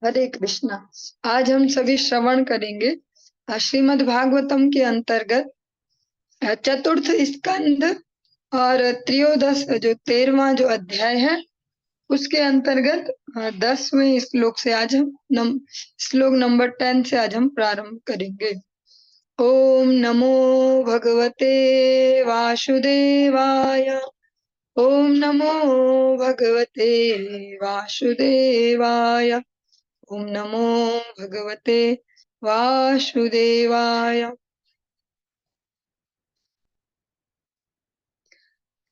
हरे कृष्णा। आज हम सभी श्रवण करेंगे श्रीमद् भागवतम के अंतर्गत चतुर्थ स्कंद और त्रयोदश जो 13वां जो अध्याय है उसके अंतर्गत 10वें श्लोक से आज हम श्लोक नंबर 10 से आज हम प्रारंभ करेंगे। ओम नमो भगवते वासुदेवाय। ओम नमो भगवते वासुदेवाय। ओम नमो भगवते वासुदेवाय।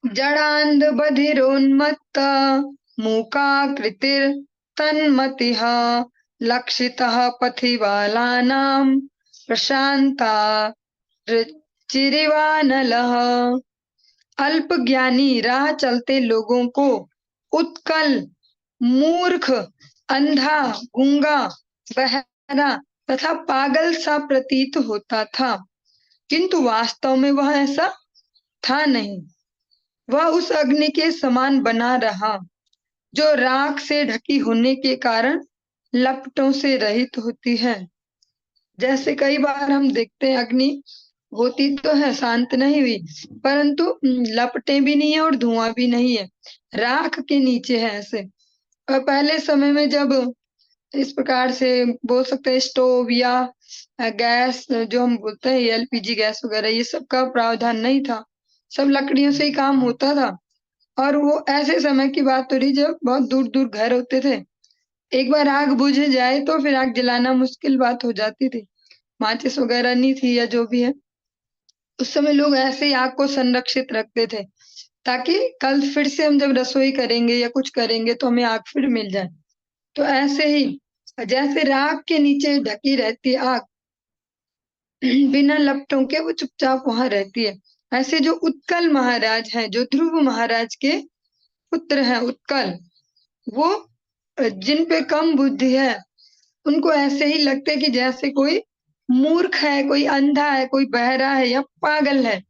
जडान्ध बधिरोन्मत्त मूकाकृतिर्तन्मतिः लक्षितः पथिबालानां प्रशान्ता चिरिवानलः। अल्प ज्ञानी राह चलते लोगों को उत्कल, मूर्ख, अंधा, गूंगा, बहरा तथा पागल सा प्रतीत होता था, किंतु वास्तव में वह ऐसा था नहीं। वह उस अग्नि के समान बना रहा जो राख से ढकी होने के कारण लपटों से रहित होती है। जैसे कई बार हम देखते हैं अग्नि होती तो है, शांत नहीं हुई, परंतु लपटें भी नहीं है और धुआं भी नहीं है, राख के नीचे है ऐसे। और पहले समय में जब इस प्रकार से बोल सकते हैं स्टोव या गैस जो हम बोलते हैं एलपीजी गैस वगैरह, ये सब का प्रावधान नहीं था, सब लकड़ियों से ही काम होता था। और वो ऐसे समय की बात हो रही जब बहुत दूर दूर घर होते थे, एक बार आग बुझ जाए तो फिर आग जलाना मुश्किल बात हो जाती थी, माचिस वगैरह नहीं थी या जो भी है। उस समय लोग ऐसे ही आग को संरक्षित रखते थे ताकि कल फिर से हम जब रसोई करेंगे या कुछ करेंगे तो हमें आग फिर मिल जाए। तो ऐसे ही जैसे राख के नीचे ढकी रहती है आग बिना लपटों के, वो चुपचाप वहां रहती है। ऐसे जो उत्कल महाराज हैं, जो ध्रुव महाराज के पुत्र हैं उत्कल, वो जिन पे कम बुद्धि है उनको ऐसे ही लगते कि जैसे कोई मूर्ख है, कोई अंधा है, कोई बहरा है या पागल है,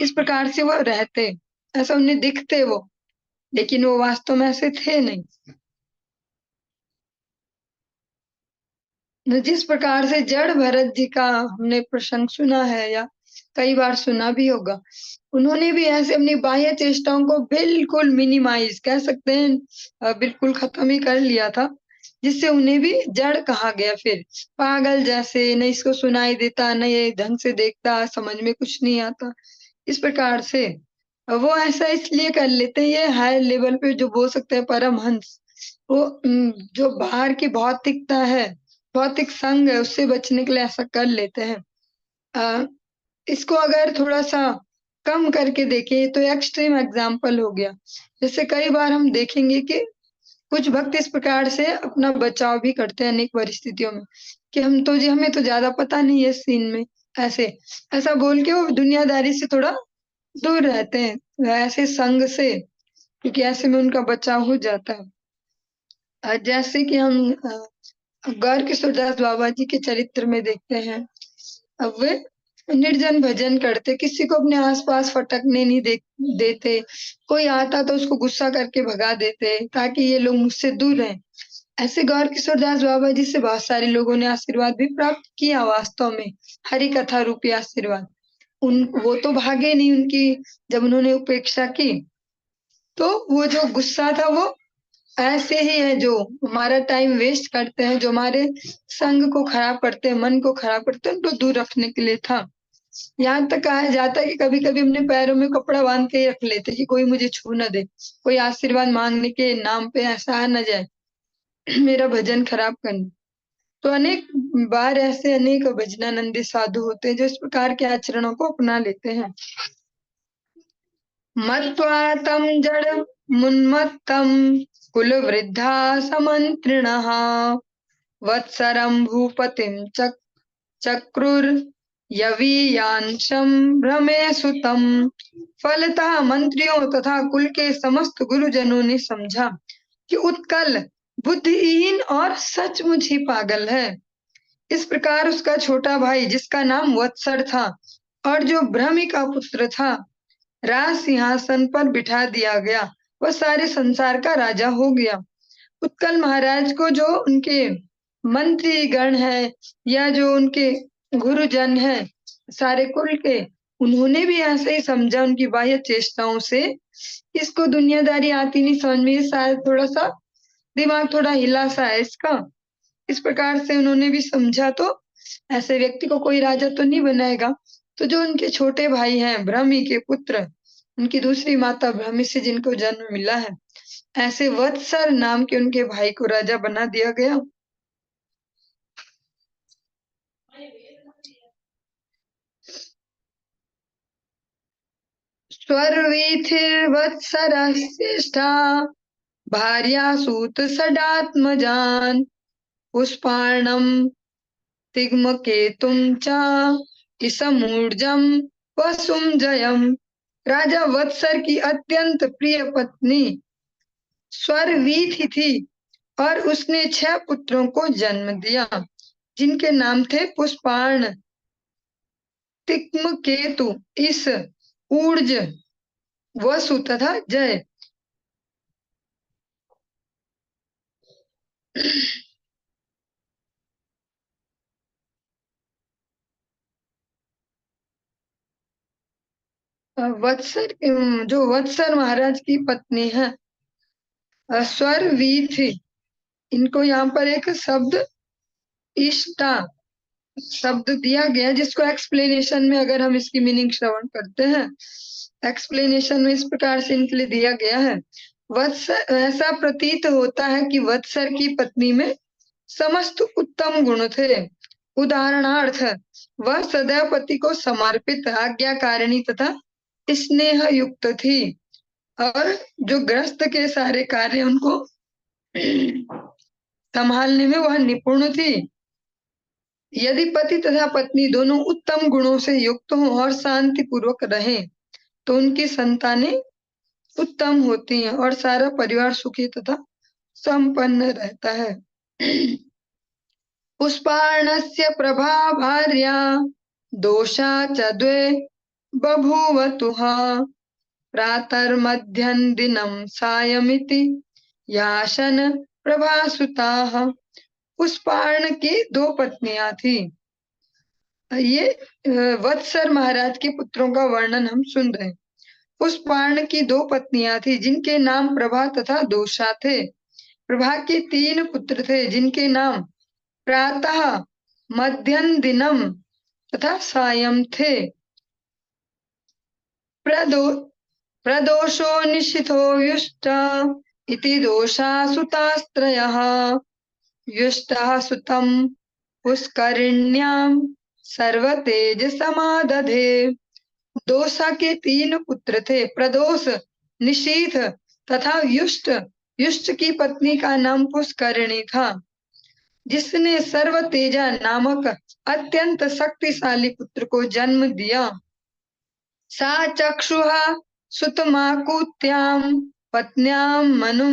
इस प्रकार से वो रहते, ऐसा उन्हें दिखते वो, लेकिन वो वास्तव में ऐसे थे नहीं। जिस प्रकार से जड़ भरत जी का हमने प्रसंग सुना है या कई बार सुना भी होगा, उन्होंने भी ऐसे अपनी बाह्य चेष्टाओं को बिल्कुल मिनिमाइज कह सकते हैं, बिल्कुल खत्म ही कर लिया था, जिससे उन्हें भी जड़ कहा गया। फिर पागल जैसे, न इसको सुनाई देता, न ये ढंग से देखता, समझ में कुछ नहीं आता, इस प्रकार से वो ऐसा इसलिए कर लेते हैं। ये हाई लेवल पे जो बोल सकते हैं परमहंस, वो जो बाहर की भौतिकता है, भौतिक संग है, उससे बचने के लिए ऐसा कर लेते हैं। अ, इसको अगर थोड़ा-सा कम करके देखें तो एक्सट्रीम एग्जाम्पल हो गया। जैसे कई बार हम देखेंगे कि कुछ भक्त इस प्रकार से अपना बचाव भी करते हैं अनेक परिस्थितियों में कि हमें तो ज़्यादा पता नहीं है इस सीन में, ऐसे, ऐसा बोल के वो दुनियादारी से थोड़ा दूर रहते हैं, ऐसे संग से, क्योंकि ऐसे में उनका बचाव हो जाता है। जैसे कि हम गौर किशोरदास बाबा जी के चरित्र में देखते हैं, अब वे निर्जन भजन करते, किसी को अपने आसपास फटकने नहीं देते, कोई आता तो उसको गुस्सा करके भगा देते ताकि ये लोग मुझसे दूर रहें। ऐसे गौर किशोरदास बाबा जी से बहुत सारे लोगों ने आशीर्वाद भी प्राप्त किया, वास्तव में हरि कथा रूपी आशीर्वाद। वो तो भागे नहीं उनकी, जब उन्होंने उपेक्षा की तो वो जो गुस्सा था वो ऐसे ही है, जो हमारा टाइम वेस्ट करते हैं, जो हमारे संग को खराब करते हैं, मन को खराब करते हैं, उनको दूर रखने के लिए था। यहाँ तक कहा जाता है कि कभी-कभी अपने पैरों में कपड़ा बांध के ही रख लेते कि कोई मुझे छू ना दे, कोई आशीर्वाद मांगने के नाम पे ऐसा आ ना जाए मेरा भजन खराब करने। तो अनेक बार ऐसे अनेक भजनानंदी साधु होते हैं जो इस प्रकार के आचरणों को अपना लेते हैं। मत्वा तं जडमुन्मत्तं कुलवृद्धा समन्त्रिणः वत्सरं भूपतिं चक्रुर्यवीयांशं भ्रमे सुतम्। फलतः मंत्रियों तथा कुल के समस्त गुरुजनों ने समझा कि उत्कल बुद्धिहीन और सचमुच ही पागल है। इस प्रकार उसका छोटा भाई, जिसका नाम वत्सर था और जो भ्रमी का पुत्र था, राज सिंहासन पर बिठा दिया गया, वह सारे संसार का राजा हो गया। उत्कल महाराज को जो उनके मंत्री गण है या जो उनके गुरुजन है सारे कुल के, उन्होंने भी ऐसे ही समझा उनकी बाह्य चेष्टाओं से। इसको दुनियादारी आती नहीं समझ में, शायद थोड़ा सा दिमाग थोड़ा हिला सा है इसका। इस प्रकार से उन्होंने भी समझा, तो ऐसे व्यक्ति को कोई राजा तो नहीं बनाएगा। तो जो उनके छोटे भाई हैं ब्रह्मी के पुत्र, उनकी दूसरी माता ब्रह्मी से जिनको जन्म मिला है, ऐसे वत्सर नाम के उनके भाई को राजा बना दिया गया। स्वर्वीथिर्वत्सरश्रेष्ठा भार्यासूत षडात्मजान् पुष्पाणं तिग्मकेतुं च इसमूर्जं वसुं जयम्। राजा वत्सर की अत्यंत प्रिय पत्नी स्वर्वीथि थी और उसने 6 पुत्रों को जन्म दिया, जिनके नाम थे पुष्पाण, तिग्मकेतु, इस, ऊर्ज, वसु तथा जय। वत्सर, जो वत्सर महाराज की पत्नी है स्वर्वीथि, इनको यहाँ पर एक शब्द इष्टा शब्द दिया गया, जिसको एक्सप्लेनेशन में अगर हम इसकी मीनिंग श्रवण करते हैं, एक्सप्लेनेशन में इस प्रकार से इनके लिए दिया गया है। वत्सर, ऐसा प्रतीत होता है कि वत्सर की पत्नी में समस्त उत्तम गुण थे। उदाहरणार्थ, वह सदैव पति को समर्पित, आज्ञाकारिणी तथा स्नेह युक्त थी और जो गृहस्थ के सारे कार्य उनको संभालने में वह निपुण थी। यदि पति तथा पत्नी दोनों उत्तम गुणों से युक्त हों और शांति पूर्वक रहें, तो उनकी संतानें उत्तम होती हैं और सारा परिवार सुखी तथा संपन्न रहता है। पुष्पाणस्य प्रभा भार्या दोषा च द्वे बभूवतुः प्रातर्मध्यं दिनं सायमिति याशन प्रभासुताः। पुष्पाण की 2 पत्नियां थी। ये वत्सर महाराज के पुत्रों का वर्णन हम सुन रहे हैं। पुष्पाण की 2 पत्नियां थी जिनके नाम प्रभा तथा दोषा थे। प्रभा के 3 पुत्र थे जिनके नाम प्रातः, मध्यम दिनम तथा सायं थे। प्रदोषो निशितो व्युष्ट इति दोषा सुतास्त्रयः। व्युष्टः सुतं पुष्करिण्यां सर्वतेज समादधे। दोषा के 3 पुत्र थे, प्रदोष, निशीथ तथा युष्ट। युष्ट की पत्नी का नाम पुष्करिणी था, जिसने सर्वतेजा नामक अत्यंत शक्तिशाली पुत्र को जन्म दिया। सा चक्षुः सुतमाकुत्यां पत्न्यां मनु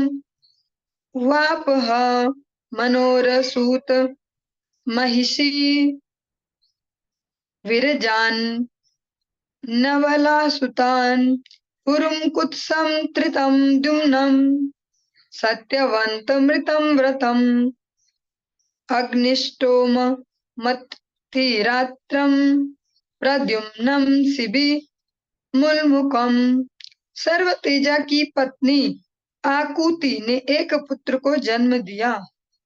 वापः मनोरसूत महिषी विरजान नवलासुतान् पुरुं कुत्सं त्रितं द्युम्नं सत्यवन्तमृतं व्रतम् अग्निष्टोम मत्थिरात्रं प्रद्युम्नं शिबि मुल्मुकम। सर्वतेजा की पत्नी आकुति ने एक पुत्र को जन्म दिया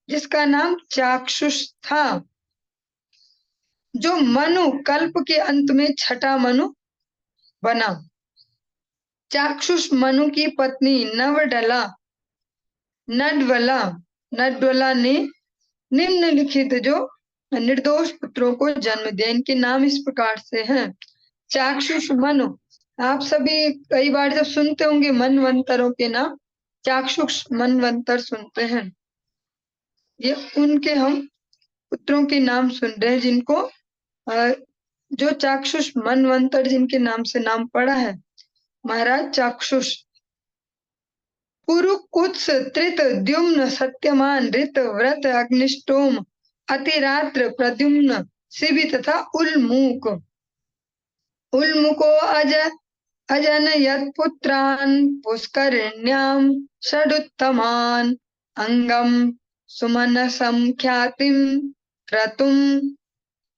जिसका नाम चाक्षुष था, जो मनु कल्प के अंत में 6ठा मनु बना। चाक्षुष मनु की पत्नी नडवला ने निम्नलिखित जो निर्दोष पुत्रों को जन्म दिया। इनके नाम इस प्रकार से हैं। चाक्षुष मनु, आप सभी कई बार जब सुनते होंगे मनवंतरों के नाम, चाक्षुष मनवंतर सुनते हैं। ये उनके हम पुत्रों के नाम सुन रहे हैं, जिनको जो चाक्षुष मनवंतर जिनके नाम से नाम पड़ा है, महाराज चाक्षुष। पुरुकुत्स, त्रित, द्युम्न, सत्यमान, ऋत, व्रत, अग्निष्टोम, अतिरात्र, प्रद्युम्न, शिबि तथा उल्मुक। उल्मुको अजनयत् पुत्रान् पुष्करिण्यां षडुत्तमान् अंगम सुमनसं ख्यातिं क्रतुम्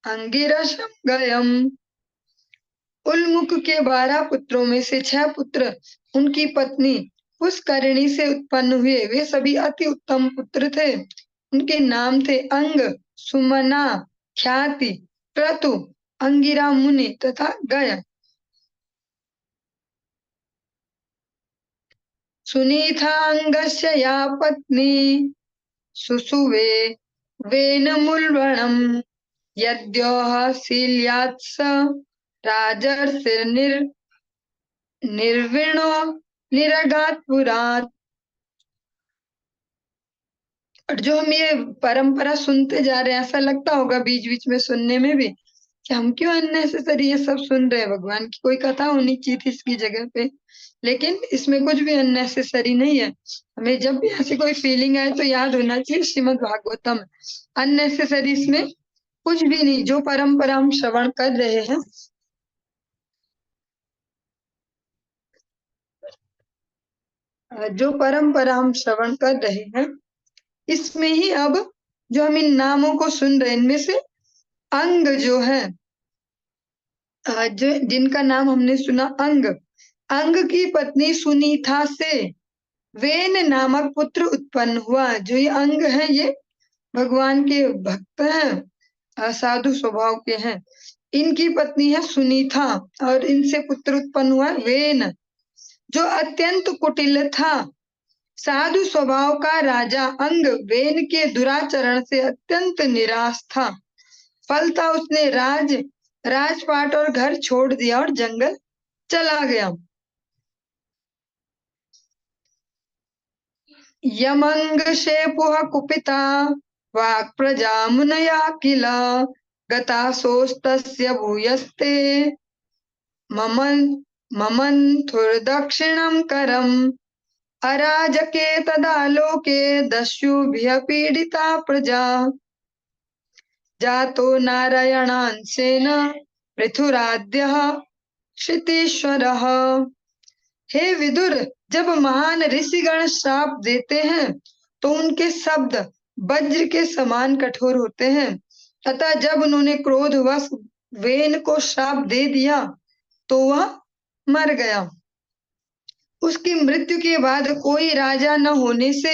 अंगिरसं गयम्। उल्मुख के 12 पुत्रों में से 6 पुत्र उनकी पत्नी पुष्करिणी से उत्पन्न हुए। वे सभी अति उत्तम पुत्र थे। उनके नाम थे अंग, सुमना, ख्याति, क्रतु, अंगिरा मुनि तथा गय। सुनीतांगस्य या पत्नी सुसुवे वेनमुल्बणम् यद्योः शील्यात्स राजर्षिर्निर् निर्विणो निरगात पुरात। और जो हम ये परंपरा सुनते जा रहे हैं, ऐसा लगता होगा बीच बीच में सुनने में भी कि हम क्यों अननेसेसरी ये सब सुन रहे हैं। भगवान की कोई कथा होनी चाहिए थी इसकी जगह पे, लेकिन इसमें कुछ भी अननेसेसरी नहीं है। हमें जब भी ऐसी कोई फीलिंग आए तो याद होना चाहिए श्रीमद् भागवतम। अननेसेसरी इसमें कुछ भी नहीं। जो परंपरा हम श्रवण कर रहे हैं, जो परंपरा हम श्रवण कर रहे हैं, इसमें ही अब जो हम इन नामों को सुन रहे हैं, इनमें से अंग जो है, जो जिनका नाम हमने सुना अंग, अंग की पत्नी सुनीता से वेन नामक पुत्र उत्पन्न हुआ। जो ये अंग है, ये भगवान के भक्त हैं, साधु स्वभाव के हैं। इनकी पत्नी है सुनीता और इनसे पुत्र उत्पन्न हुआ वेन, जो अत्यंत कुटिल था। साधु स्वभाव का राजा अंग वेन के दुराचरण से अत्यंत निराश था। फलता उसने राजपाट और घर छोड़ दिया और जंगल चला गया। यमंग शेपुः कुपिता वाक् प्रजा मुनया किल गता सोस्तस्य भूयस्ते ममन्थुर्दक्षिणं करम् अराजके तदा लोके दस्युभिः पीडिता प्रजा जातो नारायणांशेन पृथुराद्यः क्षितीश्वरः। हे विदुर, जब महान ऋषिगण श्राप देते हैं तो उनके शब्द वज्र के समान कठोर होते हैं। अतः जब उन्होंने क्रोधवश वेन को श्राप दे दिया तो वह मर गया। उसकी मृत्यु के बाद कोई राजा न होने से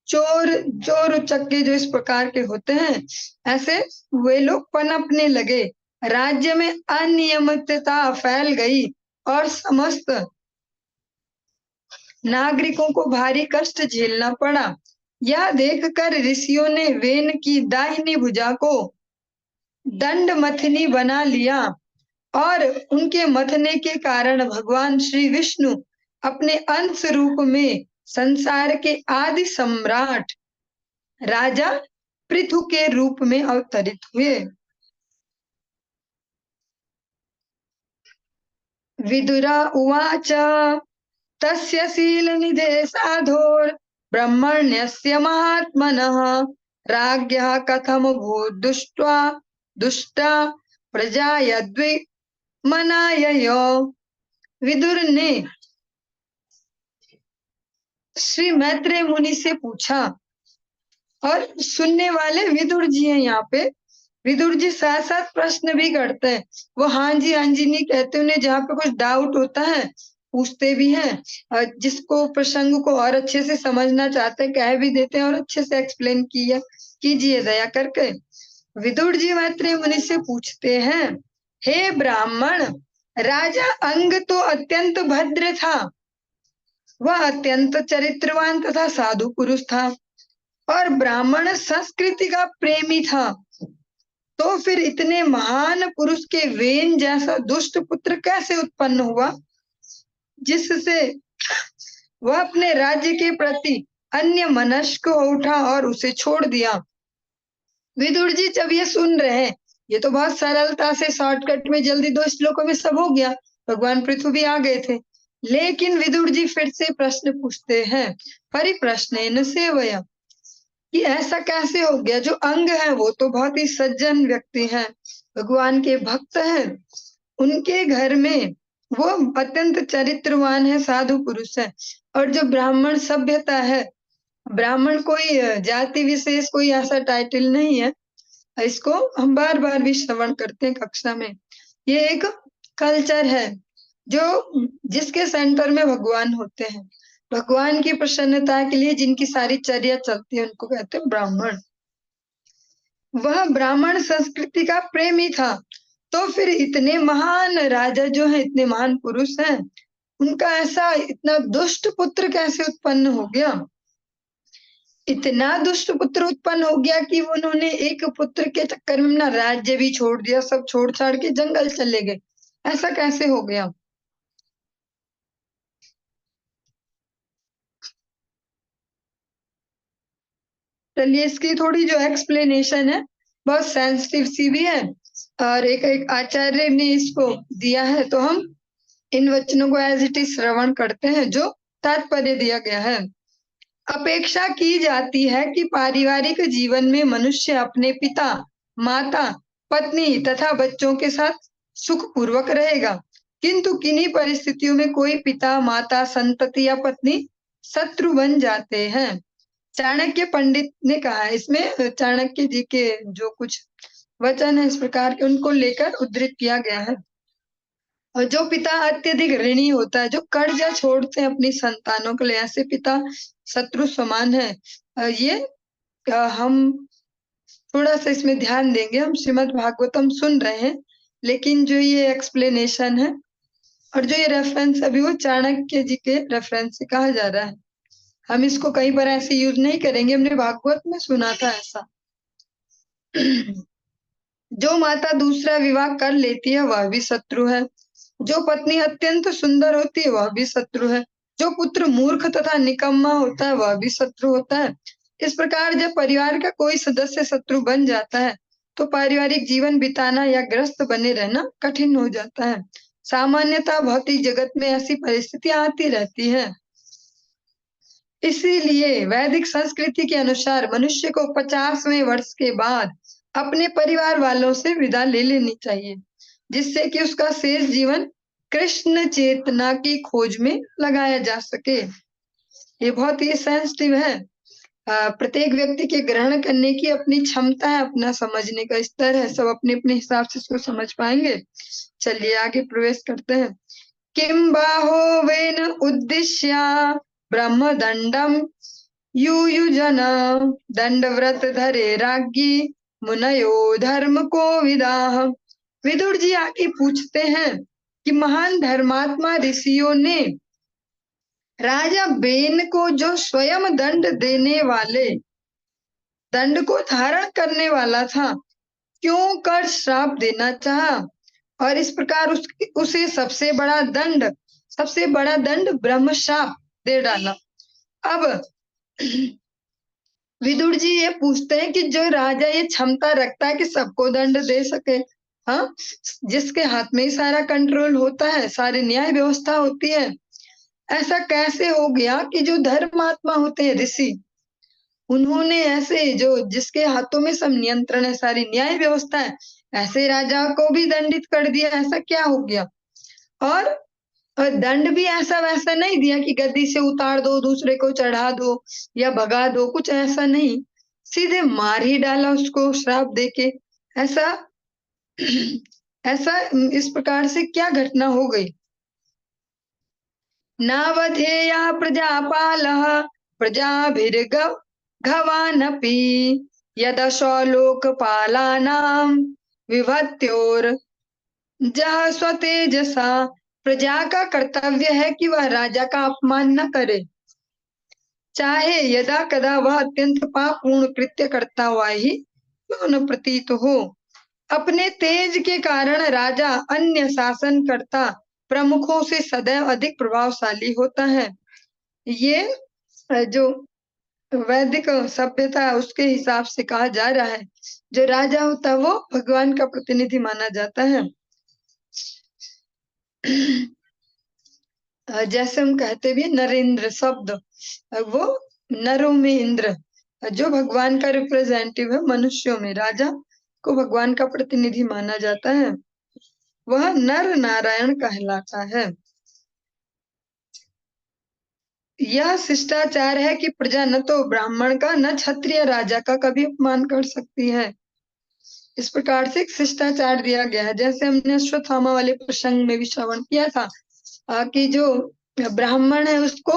चोर उचक्के जो इस प्रकार के होते हैं, ऐसे वे लोग पनपने लगे। राज्य में अनियमितता फैल गई और समस्त नागरिकों को भारी कष्ट झेलना पड़ा। यह देखकर ऋषियों ने वेन की दाहिनी भुजा को दंड मथनी बना लिया और उनके मथने के कारण भगवान श्री विष्णु अपने अंश रूप में संसार के आदि सम्राट राजा पृथु के रूप में अवतरित हुए। विदुरा उवाच तस्य शीलनिधे साधोर् ब्रह्मण्यस्य महात्मनः राज्ञः कथमभूत् दुष्टा प्रजा यद्विमनाययो। विदुर ने श्री मैत्रेय मुनि से पूछा, और सुनने वाले विदुर जी हैं यहाँ पे। विदुर जी साथ साथ प्रश्न भी करते हैं। वो हाँ जी नहीं कहते, उन्हें जहाँ पे कुछ डाउट होता है पूछते भी हैं, और जिसको प्रसंग को और अच्छे से समझना चाहते हैं कह भी देते हैं और अच्छे से एक्सप्लेन कीजिए दया करके। विदुर जी मैत्रेय मुनि से पूछते हैं, हे ब्राह्मण, राजा अंग तो अत्यंत भद्र था, वह अत्यंत चरित्रवान तथा साधु पुरुष था और ब्राह्मण संस्कृति का प्रेमी था। तो फिर इतने महान पुरुष के वेन जैसा दुष्ट पुत्र कैसे उत्पन्न हुआ, जिससे वह अपने राज्य के प्रति अन्य मनस्क हो उठा और उसे छोड़ दिया। विदुर जी जब ये सुन रहे हैं, ये तो बहुत सरलता से शॉर्टकट में जल्दी 2 श्लोकों में सब हो गया, भगवान पृथु भी आ गए थे। लेकिन विदुर जी फिर से प्रश्न पूछते हैं, परिप्रश्नेन सेवया, कि ऐसा कैसे हो गया। जो अंग है वो तो बहुत ही सज्जन व्यक्ति हैं, भगवान के भक्त हैं, उनके घर में वो अत्यंत चरित्रवान है, साधु पुरुष है, और जो ब्राह्मण सभ्यता है ब्राह्मण कोई जाति विशेष कोई ऐसा टाइटल नहीं है। इसको हम बार बार भी श्रवण करते हैं कक्षा में। ये एक कल्चर है जो जिसके सेंटर में भगवान होते हैं। भगवान की प्रसन्नता के लिए जिनकी सारी चर्या चलती है उनको कहते हैं ब्राह्मण। वह ब्राह्मण संस्कृति का प्रेमी था। तो फिर इतने महान राजा जो हैं, इतने महान पुरुष हैं, उनका ऐसा इतना दुष्ट पुत्र कैसे उत्पन्न हो गया? इतना दुष्ट पुत्र उत्पन्न हो गया कि उन्होंने एक पुत्र के चक्कर में अपना राज्य भी छोड़ दिया, सब छोड़ छाड़ के जंगल चले गए। ऐसा कैसे हो गया? चलिए इसकी थोड़ी जो एक्सप्लेनेशन है बहुत सेंसिटिव सी भी है, और एक आचार्य ने इसको दिया है, तो हम इन वचनों को एज इट इज श्रवण करते हैं जो तात्पर्य दिया गया है। अपेक्षा की जाती है कि पारिवारिक जीवन में मनुष्य अपने पिता, माता, पत्नी तथा बच्चों के साथ सुखपूर्वक रहेगा, किंतु किन्हीं परिस्थितियों में कोई पिता, माता, संतति या पत्नी शत्रु बन जाते हैं। चाणक्य पंडित ने कहा है, इसमें चाणक्य जी के जो कुछ वचन है इस प्रकार के उनको लेकर उद्धृत किया गया है। और जो पिता अत्यधिक ऋणी होता है, जो कर्जा छोड़ते हैं अपनी संतानों के लिए, ऐसे पिता शत्रु समान है। ये हम थोड़ा सा इसमें ध्यान देंगे। हम श्रीमद् भागवतम सुन रहे हैं, लेकिन जो ये एक्सप्लेनेशन है और जो ये रेफरेंस अभी वो चाणक्य जी के रेफरेंस से कहा जा रहा है। हम इसको कहीं पर ऐसे यूज नहीं करेंगे, हमने भागवत में सुना था ऐसा। जो माता दूसरा विवाह कर लेती है वह भी शत्रु है। जो पत्नी अत्यंत सुंदर होती है वह भी शत्रु है। जो पुत्र मूर्ख तथा निकम्मा होता है वह भी शत्रु होता है। इस प्रकार जब परिवार का कोई सदस्य शत्रु बन जाता है तो पारिवारिक जीवन बिताना या ग्रस्त बने रहना कठिन हो जाता है। सामान्यतः भौतिक जगत में ऐसी परिस्थितियां आती रहती है। इसीलिए वैदिक संस्कृति के अनुसार मनुष्य को 50वें वर्ष के बाद अपने परिवार वालों से विदा ले लेनी चाहिए, जिससे कि उसका शेष जीवन कृष्ण चेतना की खोज में लगाया जा सके। ये बहुत ही सेंसिटिव है। प्रत्येक व्यक्ति के ग्रहण करने की अपनी क्षमता है, अपना समझने का स्तर है, सब अपने अपने हिसाब से इसको समझ पाएंगे। चलिए आगे प्रवेश करते हैं। किम बाहो वेन उद्दिश्य ब्रह्म दंडम युयुजन दंडव्रत धरे राज्ञी मुनयो धर्म को विदाह। विदुर जी आके पूछते हैं कि महान धर्मात्मा ऋषियों ने राजा बेन को जो स्वयं दंड देने वाले, दंड को धारण करने वाला था, क्यों कर श्राप देना चाहा, और इस प्रकार उसे सबसे बड़ा दंड ब्रह्म श्राप दे डाला। अब विदुर जी ये पूछते हैं कि जो राजा ये क्षमता रखता है कि सबको दंड दे सके, हाँ, जिसके हाथ में ही सारा कंट्रोल होता है, सारी न्याय व्यवस्था होती है, ऐसा कैसे हो गया कि जो धर्मात्मा होते हैं ऋषि, उन्होंने ऐसे जो जिसके हाथों में सब नियंत्रण है, सारी न्याय व्यवस्था है, ऐसे राजा को भी दंडित कर दिया? ऐसा क्या हो गया? और दंड भी ऐसा वैसा नहीं दिया कि गद्दी से उतार दो, दूसरे को चढ़ा दो या भगा दो, कुछ ऐसा नहीं, सीधे मार ही डाला उसको श्राप देके। ऐसा ऐसा इस प्रकार से क्या घटना हो गई? नावधेया प्रजापालः प्रजाभिर्गवानपि यदशो लोकपालानां विभत्योर जह स्वतेजसा। प्रजा का कर्तव्य है कि वह राजा का अपमान न करे, चाहे यदा कदा वह अत्यंत पापपूर्ण कृत्य करता हुआ ही क्यों न प्रतीत हो। अपने तेज के कारण राजा अन्य शासनकर्ता प्रमुखों से सदैव अधिक प्रभावशाली होता है। ये जो वैदिक सभ्यता है उसके हिसाब से कहा जा रहा है, जो राजा होता है वो भगवान का प्रतिनिधि माना जाता है। जैसे हम कहते भी नरेंद्र शब्द, वो नरों में इंद्र, जो भगवान का रिप्रेजेंटेटिव है, मनुष्यों में राजा को भगवान का प्रतिनिधि माना जाता है, वह नर नारायण कहलाता है। यह शिष्टाचार है कि प्रजा न तो ब्राह्मण का न क्षत्रिय राजा का कभी अपमान कर सकती है। इस प्रकार से एक शिष्टाचार दिया गया है। जैसे हमने अश्वत्थामा वाले प्रसंग में भी श्रवण किया था कि जो ब्राह्मण है उसको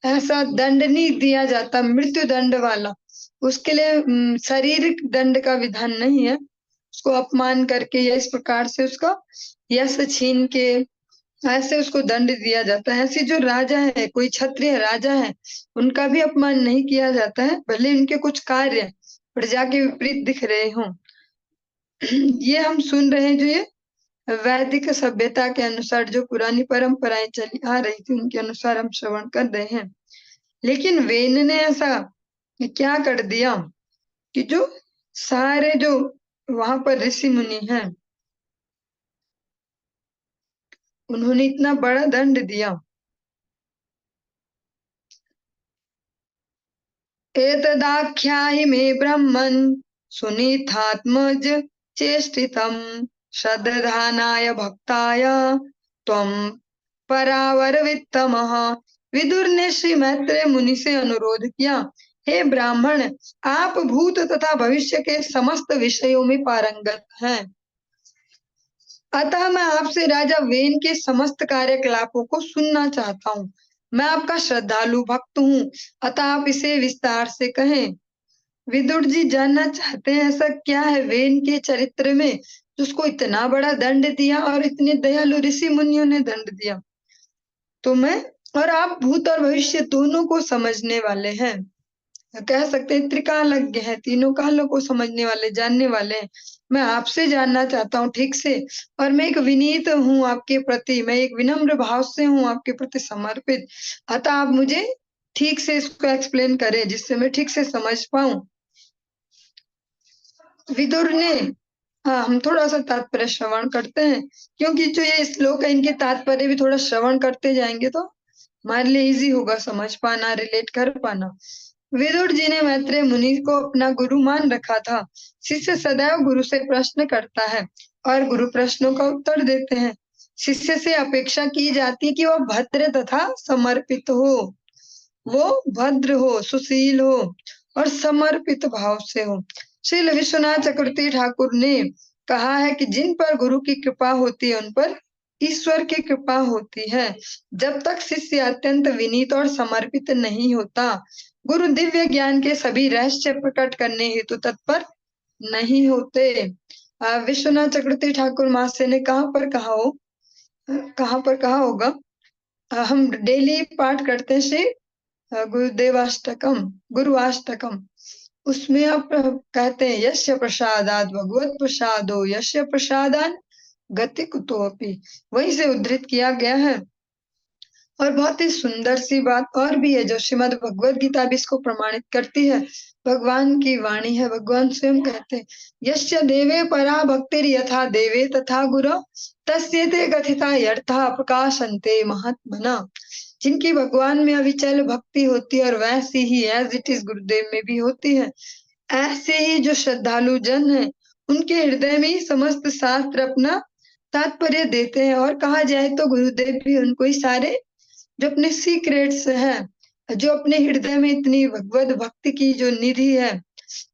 ऐसा दंड नहीं दिया जाता, मृत्यु दंड वाला। उसके लिए शारीरिक दंड का विधान नहीं है। उसको अपमान करके या इस प्रकार से उसका यश छीन के ऐसे उसको दंड दिया जाता है। ऐसे जो राजा है, कोई क्षत्रिय राजा है, उनका भी अपमान नहीं किया जाता है, भले उनके कुछ कार्य प्रजा के विपरीत दिख रहे हों। ये हम सुन रहे हैं जो ये वैदिक सभ्यता के अनुसार जो पुरानी परंपराएं चली आ रही थी उनके अनुसार हम श्रवण कर रहे हैं। लेकिन वेन ने ऐसा क्या कर दिया कि जो सारे जो वहां पर ऋषि मुनि हैं उन्होंने इतना बड़ा दंड दिया। एतदाख्याहि मे ब्रह्मन् सुनीतात्मज चेष्टितम् श्रद्धानाय भक्ताय त्वं परावरवित्तमः। विदुर ने श्री मैत्रेय मुनि से अनुरोध किया, हे ब्राह्मण, आप भूत तथा भविष्य के समस्त विषयों में पारंगत हैं, अतः मैं आपसे राजा वेन के समस्त कार्यकलापों को सुनना चाहता हूँ। मैं आपका श्रद्धालु भक्त हूँ, अतः आप इसे विस्तार से कहें। विदुर जी जानना चाहते हैं ऐसा क्या है वेन के चरित्र में जिसको इतना बड़ा दंड दिया और इतने दयालु ऋषि मुनियों ने दंड दिया। तो मैं और आप भूत और भविष्य दोनों को समझने वाले हैं, कह सकते हैं त्रिकालज्ञ है, तीनों कालों को समझने वाले, जानने वाले हैं। मैं आपसे जानना चाहता हूँ ठीक से, और मैं एक विनीत हूँ आपके प्रति, मैं एक विनम्र भाव से हूँ आपके प्रति समर्पित। अतः आप मुझे ठीक से इसको एक्सप्लेन करें जिससे मैं ठीक से समझ पाऊं। विदुर ने हाँ, हम थोड़ा सा तात्पर्य श्रवण करते हैं, क्योंकि जो ये श्लोक है इनके तात्पर्य भी थोड़ा श्रवण करते जाएंगे तो हमारे लिए इजी होगा समझ पाना, रिलेट कर पाना। विदुर जी ने मैत्रेय मुनि को अपना गुरु मान रखा था। शिष्य सदैव गुरु से प्रश्न करता है और गुरु प्रश्नों का उत्तर देते हैं। शिष्य से अपेक्षा की जाती है कि वह भद्र तथा समर्पित हो, वो भद्र हो, सुशील हो और समर्पित भाव से हो। श्री विश्वनाथ चक्रवर्ती ठाकुर ने कहा है कि जिन पर गुरु की कृपा होती है उन पर ईश्वर की कृपा होती है। जब तक शिष्य अत्यंत विनीत और समर्पित नहीं होता, गुरु दिव्य ज्ञान के सभी रहस्य प्रकट करने हेतु तत्पर नहीं होते। विश्वनाथ चक्रवर्ती ठाकुर महाशय ने कहाँ पर कहा होगा, हम डेली पाठ करते हैं श्री गुरुदेवाष्टकम, गुरुआष्टकम, उसमें आप कहते हैं यस्य प्रसादात भगवत प्रसादो यस्य प्रसादान गति कुतोपि, वहीं से उद्धृत किया गया है। और बहुत ही सुंदर सी बात और भी है जो श्रीमद् भगवत गीता भी इसको प्रमाणित करती है। भगवान की वाणी है, भगवान स्वयं कहते हैं यस्य देवे परा भक्तिर यथा देवे तथा गुरु तस्य ते कथिता यथा प्रकाशन्ते महात्मना। जिनकी भगवान में अविचल भक्ति होती है और वैसी ही एज इट इज गुरुदेव में भी होती है, ऐसे ही जो श्रद्धालु जन है उनके हृदय में ही समस्त शास्त्र अपना तात्पर्य देते हैं। और कहा जाए तो गुरुदेव भी उनको ही सारे जो अपने सीक्रेट्स हैं, जो अपने हृदय में इतनी भगवत भक्ति की जो निधि है,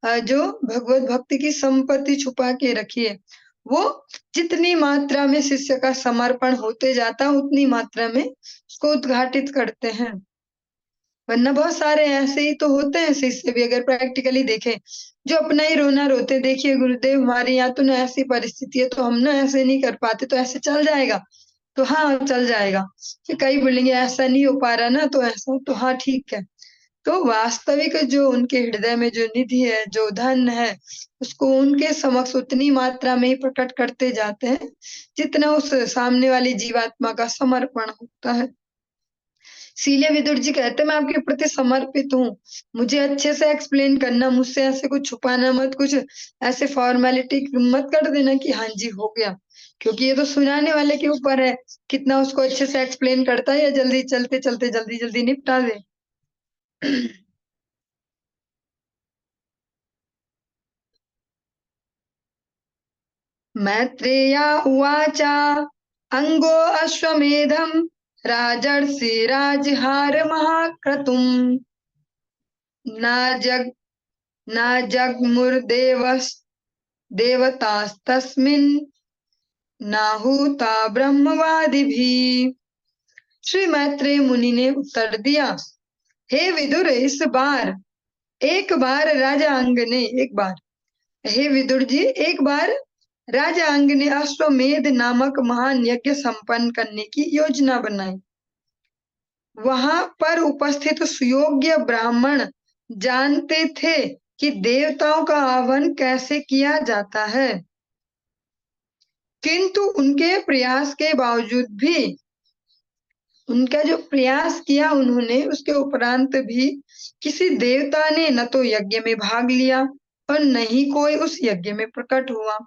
जो भगवत भक्ति की संपत्ति छुपा के रखी है, वो जितनी मात्रा में शिष्य का समर्पण होते जाता उतनी मात्रा में उसको उद्घाटित करते हैं। वरना बहुत सारे ऐसे ही तो होते हैं शिष्य भी, अगर प्रैक्टिकली देखें, जो अपना ही रोना रोते, देखिए गुरुदेव हमारे यहाँ तो ना ऐसी परिस्थिति है तो हम ना ऐसे नहीं कर पाते, तो ऐसे चल जाएगा, तो हाँ चल जाएगा। फिर कई बोलेंगे ऐसा नहीं हो पा रहा ना, तो ऐसा, तो हाँ ठीक है। तो वास्तविक जो उनके हृदय में जो निधि है, जो धन है, उसको उनके समक्ष उतनी मात्रा में ही प्रकट करते जाते हैं जितना उस सामने वाली जीवात्मा का समर्पण होता है। इसीलिए विदुर जी कहते हैं मैं आपके प्रति समर्पित हूँ, मुझे अच्छे से एक्सप्लेन करना, मुझसे ऐसे कुछ छुपाना मत, कुछ ऐसे फॉर्मेलिटी मत कर देना कि हाँ जी हो गया, क्योंकि ये तो सुनाने वाले के ऊपर है कितना उसको अच्छे से एक्सप्लेन करता है या जल्दी चलते चलते जल्दी जल्दी निपटा दे। मैत्रेया उवाच अंगो अश्वमेधम राजर्षि राजहार महाक्रतुम न जग न जगमुर्देवस् देवतास्तस्मिन् नाहूता ब्रह्मवादिभिः। श्री मैत्रेय मुनि ने उत्तर दिया, हे विदुर, इस बार एक बार राजा अंग ने एक बार हे विदुर जी, एक बार राजा अंग ने अश्वमेध नामक महान यज्ञ संपन्न करने की योजना बनाई। वहां पर उपस्थित सुयोग्य ब्राह्मण जानते थे कि देवताओं का आह्वान कैसे किया जाता है, किंतु उनके प्रयास के बावजूद भी, उनका जो प्रयास किया उन्होंने, उसके उपरांत भी किसी देवता ने न तो यज्ञ में भाग लिया और न ही कोई उस यज्ञ में प्रकट हुआ।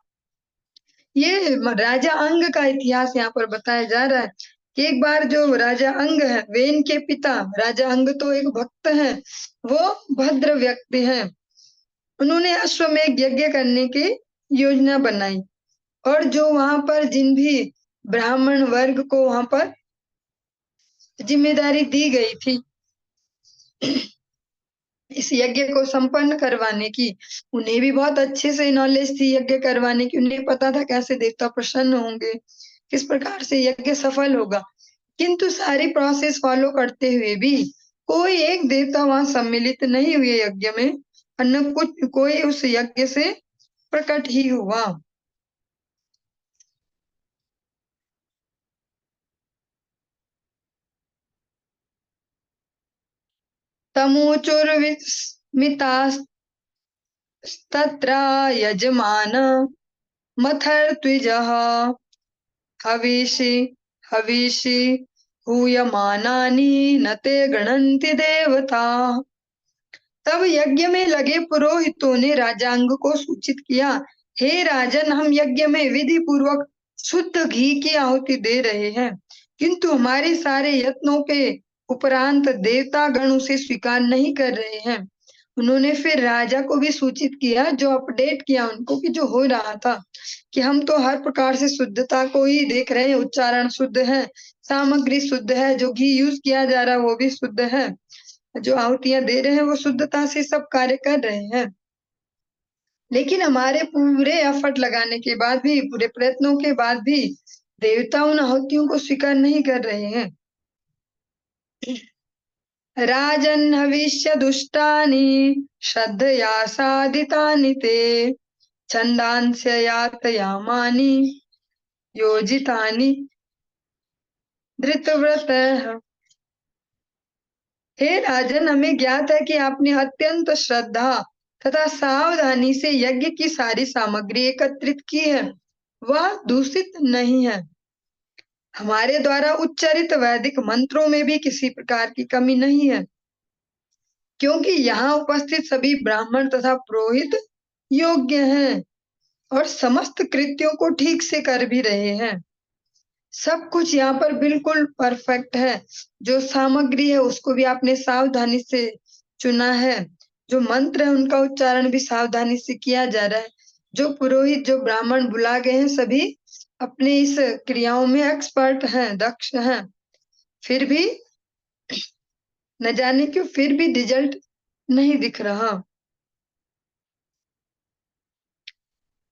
ये राजा अंग का इतिहास यहाँ पर बताया जा रहा है कि एक बार जो राजा अंग है, वेन के पिता राजा अंग तो एक भक्त हैं, वो भद्र व्यक्ति हैं। उन्होंने अश्वमेध यज्ञ करने की योजना बनाई और जो वहां पर जिन भी ब्राह्मण वर्ग को वहां पर जिम्मेदारी दी गई थी इस यज्ञ को संपन्न करवाने की, उन्हें भी बहुत अच्छे से नॉलेज थी यज्ञ करवाने की। उन्हें पता था कैसे देवता प्रसन्न होंगे, किस प्रकार से यज्ञ सफल होगा, किंतु सारी प्रोसेस फॉलो करते हुए भी कोई एक देवता वहां सम्मिलित नहीं हुए यज्ञ में और न कुछ कोई उस यज्ञ से प्रकट ही हुआ। तमोचुर्विस्मितास्तत्र यजमान मथर्त्विजः हविषि हविषि हूयमानानि न ते गणन्ति देवता। तब यज्ञ में लगे पुरोहितों ने राजांग को सूचित किया, हे राजन, हम यज्ञ में विधि पूर्वक शुद्ध घी की आहुति दे रहे हैं, किंतु हमारे सारे यत्नों के उपरांत देवता गण उसे स्वीकार नहीं कर रहे हैं। उन्होंने फिर राजा को भी सूचित किया, जो अपडेट किया उनको कि जो हो रहा था, कि हम तो हर प्रकार से शुद्धता को ही देख रहे हैं, उच्चारण शुद्ध है, सामग्री शुद्ध है, जो घी यूज किया जा रहा है वो भी शुद्ध है, जो आहुतियां दे रहे हैं वो शुद्धता से सब कार्य कर रहे हैं, लेकिन हमारे पूरे एफर्ट लगाने के बाद भी, पूरे प्रयत्नों के बाद भी देवता उन आहुतियों को स्वीकार नहीं कर रहे हैं। राजन् हविष्य दुष्टानि श्रद्धया साधितानि ते छन्दांस्य यातयामानि योजितानि धृतव्रतः। हे राजन, हमें ज्ञात है कि आपने अत्यंत श्रद्धा तथा सावधानी से यज्ञ की सारी सामग्री एकत्रित की है, वह दूषित नहीं है। हमारे द्वारा उच्चारित वैदिक मंत्रों में भी किसी प्रकार की कमी नहीं है, क्योंकि यहाँ उपस्थित सभी ब्राह्मण तथा पुरोहित योग्य हैं और समस्त कृत्यों को ठीक से कर भी रहे हैं। सब कुछ यहाँ पर बिल्कुल परफेक्ट है। जो सामग्री है उसको भी आपने सावधानी से चुना है, जो मंत्र है उनका उच्चारण भी सावधानी से किया जा रहा है। जो पुरोहित, जो ब्राह्मण बुला गए हैं, सभी अपने इस क्रियाओं में एक्सपर्ट हैं, दक्ष हैं, फिर भी न जाने क्यों फिर भी रिजल्ट नहीं दिख रहा।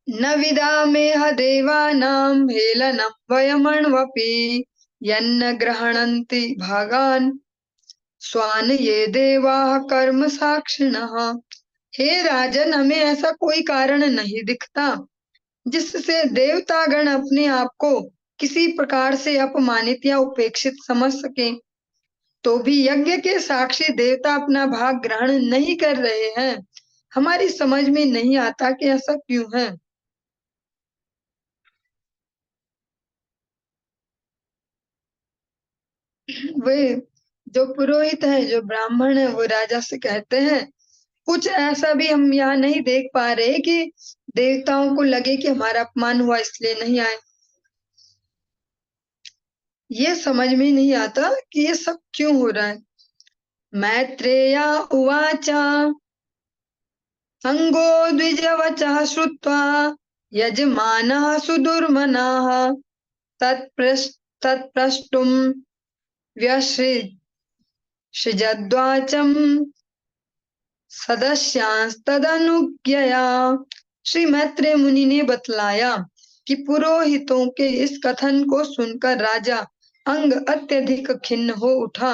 न विदामेह देवानां हेलनं वयमण्वपि यन्न गृह्णन्ति भागान् स्वान् ये देवाः कर्म साक्षिणः। हे राजन, हमें ऐसा कोई कारण नहीं दिखता जिससे देवतागण अपने आप को किसी प्रकार से अपमानित या उपेक्षित समझ सके, तो भी यज्ञ के साक्षी देवता अपना भाग ग्रहण नहीं कर रहे हैं। हमारी समझ में नहीं आता कि ऐसा क्यों है। वे जो पुरोहित है, जो ब्राह्मण है, वो राजा से कहते हैं, कुछ ऐसा भी हम यहाँ नहीं देख पा रहे कि देवताओं को लगे कि हमारा अपमान हुआ इसलिए नहीं आए। ये समझ में नहीं आता कि ये सब क्यों हो रहा है। मैत्रेया उवाच अंगो द्विजवचः श्रुत्वा यजमानः सुदुर्मनाः तत्प्रष्टुम् व्यसृजद्वाचम् सदस्यांस्तदनुज्ञया। श्री मैत्रेय मुनि ने बतलाया कि पुरोहितों के इस कथन को सुनकर राजा अंग अत्यधिक खिन्न हो उठा।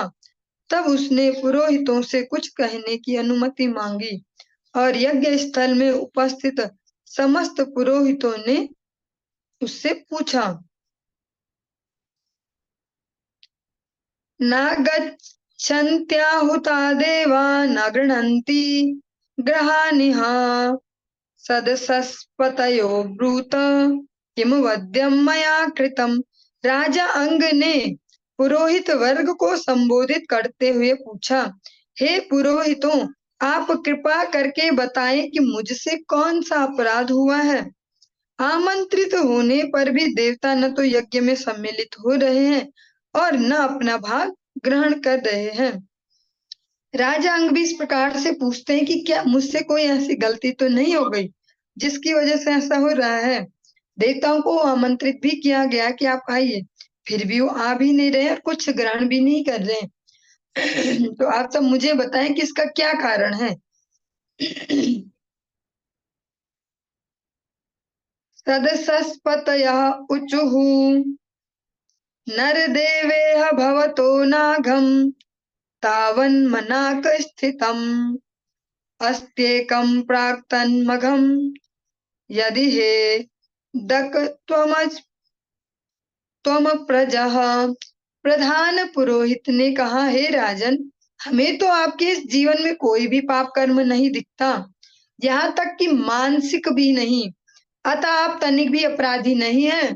तब उसने पुरोहितों से कुछ कहने की अनुमति मांगी और यज्ञ स्थल में उपस्थित समस्त पुरोहितों ने उससे पूछा, न गच्छन्त्याहुता देवा न गृह्णन्ति ग्रहानिह सदसस्पतयो ब्रूत किम वद्यम मया कृतम। राजा अंग ने पुरोहित वर्ग को संबोधित करते हुए पूछा, हे पुरोहितों, आप कृपा करके बताएं कि मुझसे कौन सा अपराध हुआ है। आमंत्रित होने पर भी देवता न तो यज्ञ में सम्मिलित हो रहे हैं और न अपना भाग ग्रहण कर रहे हैं। राजा अंग भी इस प्रकार से पूछते हैं कि क्या मुझसे कोई ऐसी गलती तो नहीं हो गई जिसकी वजह से ऐसा हो रहा है। देवताओं को आमंत्रित भी किया गया कि आप आइए, फिर भी वो आ भी नहीं रहे और कुछ ग्रहण भी नहीं कर रहे हैं। तो आप सब मुझे बताएं कि इसका क्या कारण है। सदसस्पतयः ऊचुः नरदेवेह भवतो नाघम् तावन्मनाक स्थितम् अस्त्येकं प्राक्तन्मघम् यदि हे दक त्वम प्रजः। प्रधान पुरोहित ने कहा, हे राजन, हमें तो आपके इस जीवन में कोई भी पाप कर्म नहीं दिखता, यहाँ तक कि मानसिक भी नहीं। अतः आप तनिक भी अपराधी नहीं हैं,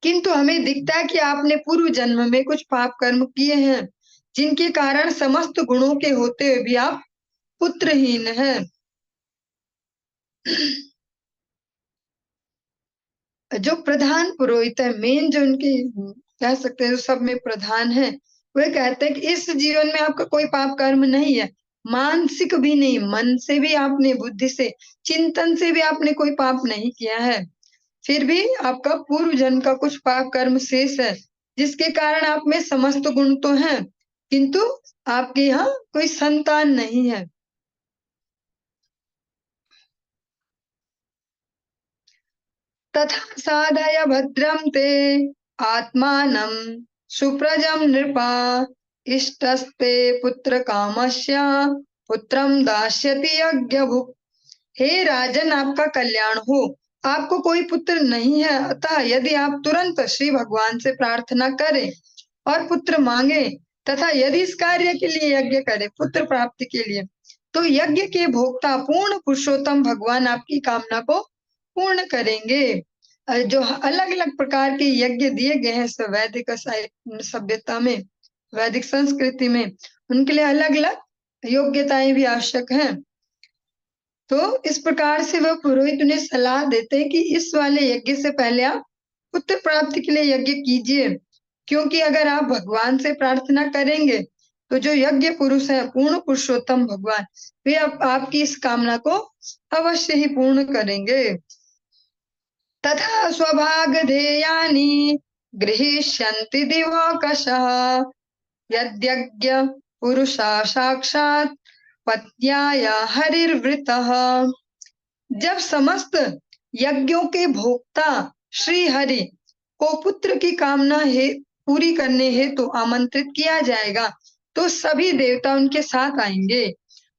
किंतु हमें दिखता है कि आपने पूर्व जन्म में कुछ पाप कर्म किए हैं, जिनके कारण समस्त गुणों के होते हुए भी आप पुत्रहीन हैं। जो प्रधान पुरोहित है, मेन जो उनके कह सकते हैं जो सब में प्रधान है, वे कहते हैं कि इस जीवन में आपका कोई पाप कर्म नहीं है, मानसिक भी नहीं, मन से भी आपने, बुद्धि से, चिंतन से भी आपने कोई पाप नहीं किया है। फिर भी आपका पूर्व जन्म का कुछ पाप कर्म शेष है, जिसके कारण आप में समस्त गुण तो हैं, किंतु आपके यहाँ कोई संतान नहीं है। तथा साधय भद्रं ते आत्मानं सुप्रजं नृपा इष्टस्ते पुत्र कामस्य पुत्रं दास्यति यज्ञभुक्। हे राजन, आपका कल्याण हो। आपको कोई पुत्र नहीं है, अतः यदि आप तुरंत श्री भगवान से प्रार्थना करें और पुत्र मांगे तथा यदि इस कार्य के लिए यज्ञ करें, पुत्र प्राप्ति के लिए, तो यज्ञ के भोक्ता पूर्ण पुरुषोत्तम भगवान आपकी कामना को पूर्ण करेंगे। जो अलग अलग प्रकार के यज्ञ दिए गए हैं वैदिक सभ्यता में, वैदिक संस्कृति में, उनके लिए अलग अलग योग्यताएं भी आवश्यक हैं। तो इस प्रकार से वह पुरोहित उन्हें सलाह देते हैं कि इस वाले यज्ञ से पहले आप पुत्र प्राप्ति के लिए यज्ञ कीजिए, क्योंकि अगर आप भगवान से प्रार्थना करेंगे तो जो यज्ञ पुरुष है, पूर्ण पुरुषोत्तम भगवान, वे आपकी इस कामना को अवश्य ही पूर्ण करेंगे। तथा स्वभागधेयानि गृहीष्यन्ति दिवोकशः यद्यज्ञ पुरुषा साक्षात् पत्याया हरिर्वृतः। जब समस्त यज्ञों के भोक्ता श्री हरि को पुत्र की कामना है पूरी करने हेतु तो आमंत्रित किया जाएगा, तो सभी देवता उनके साथ आएंगे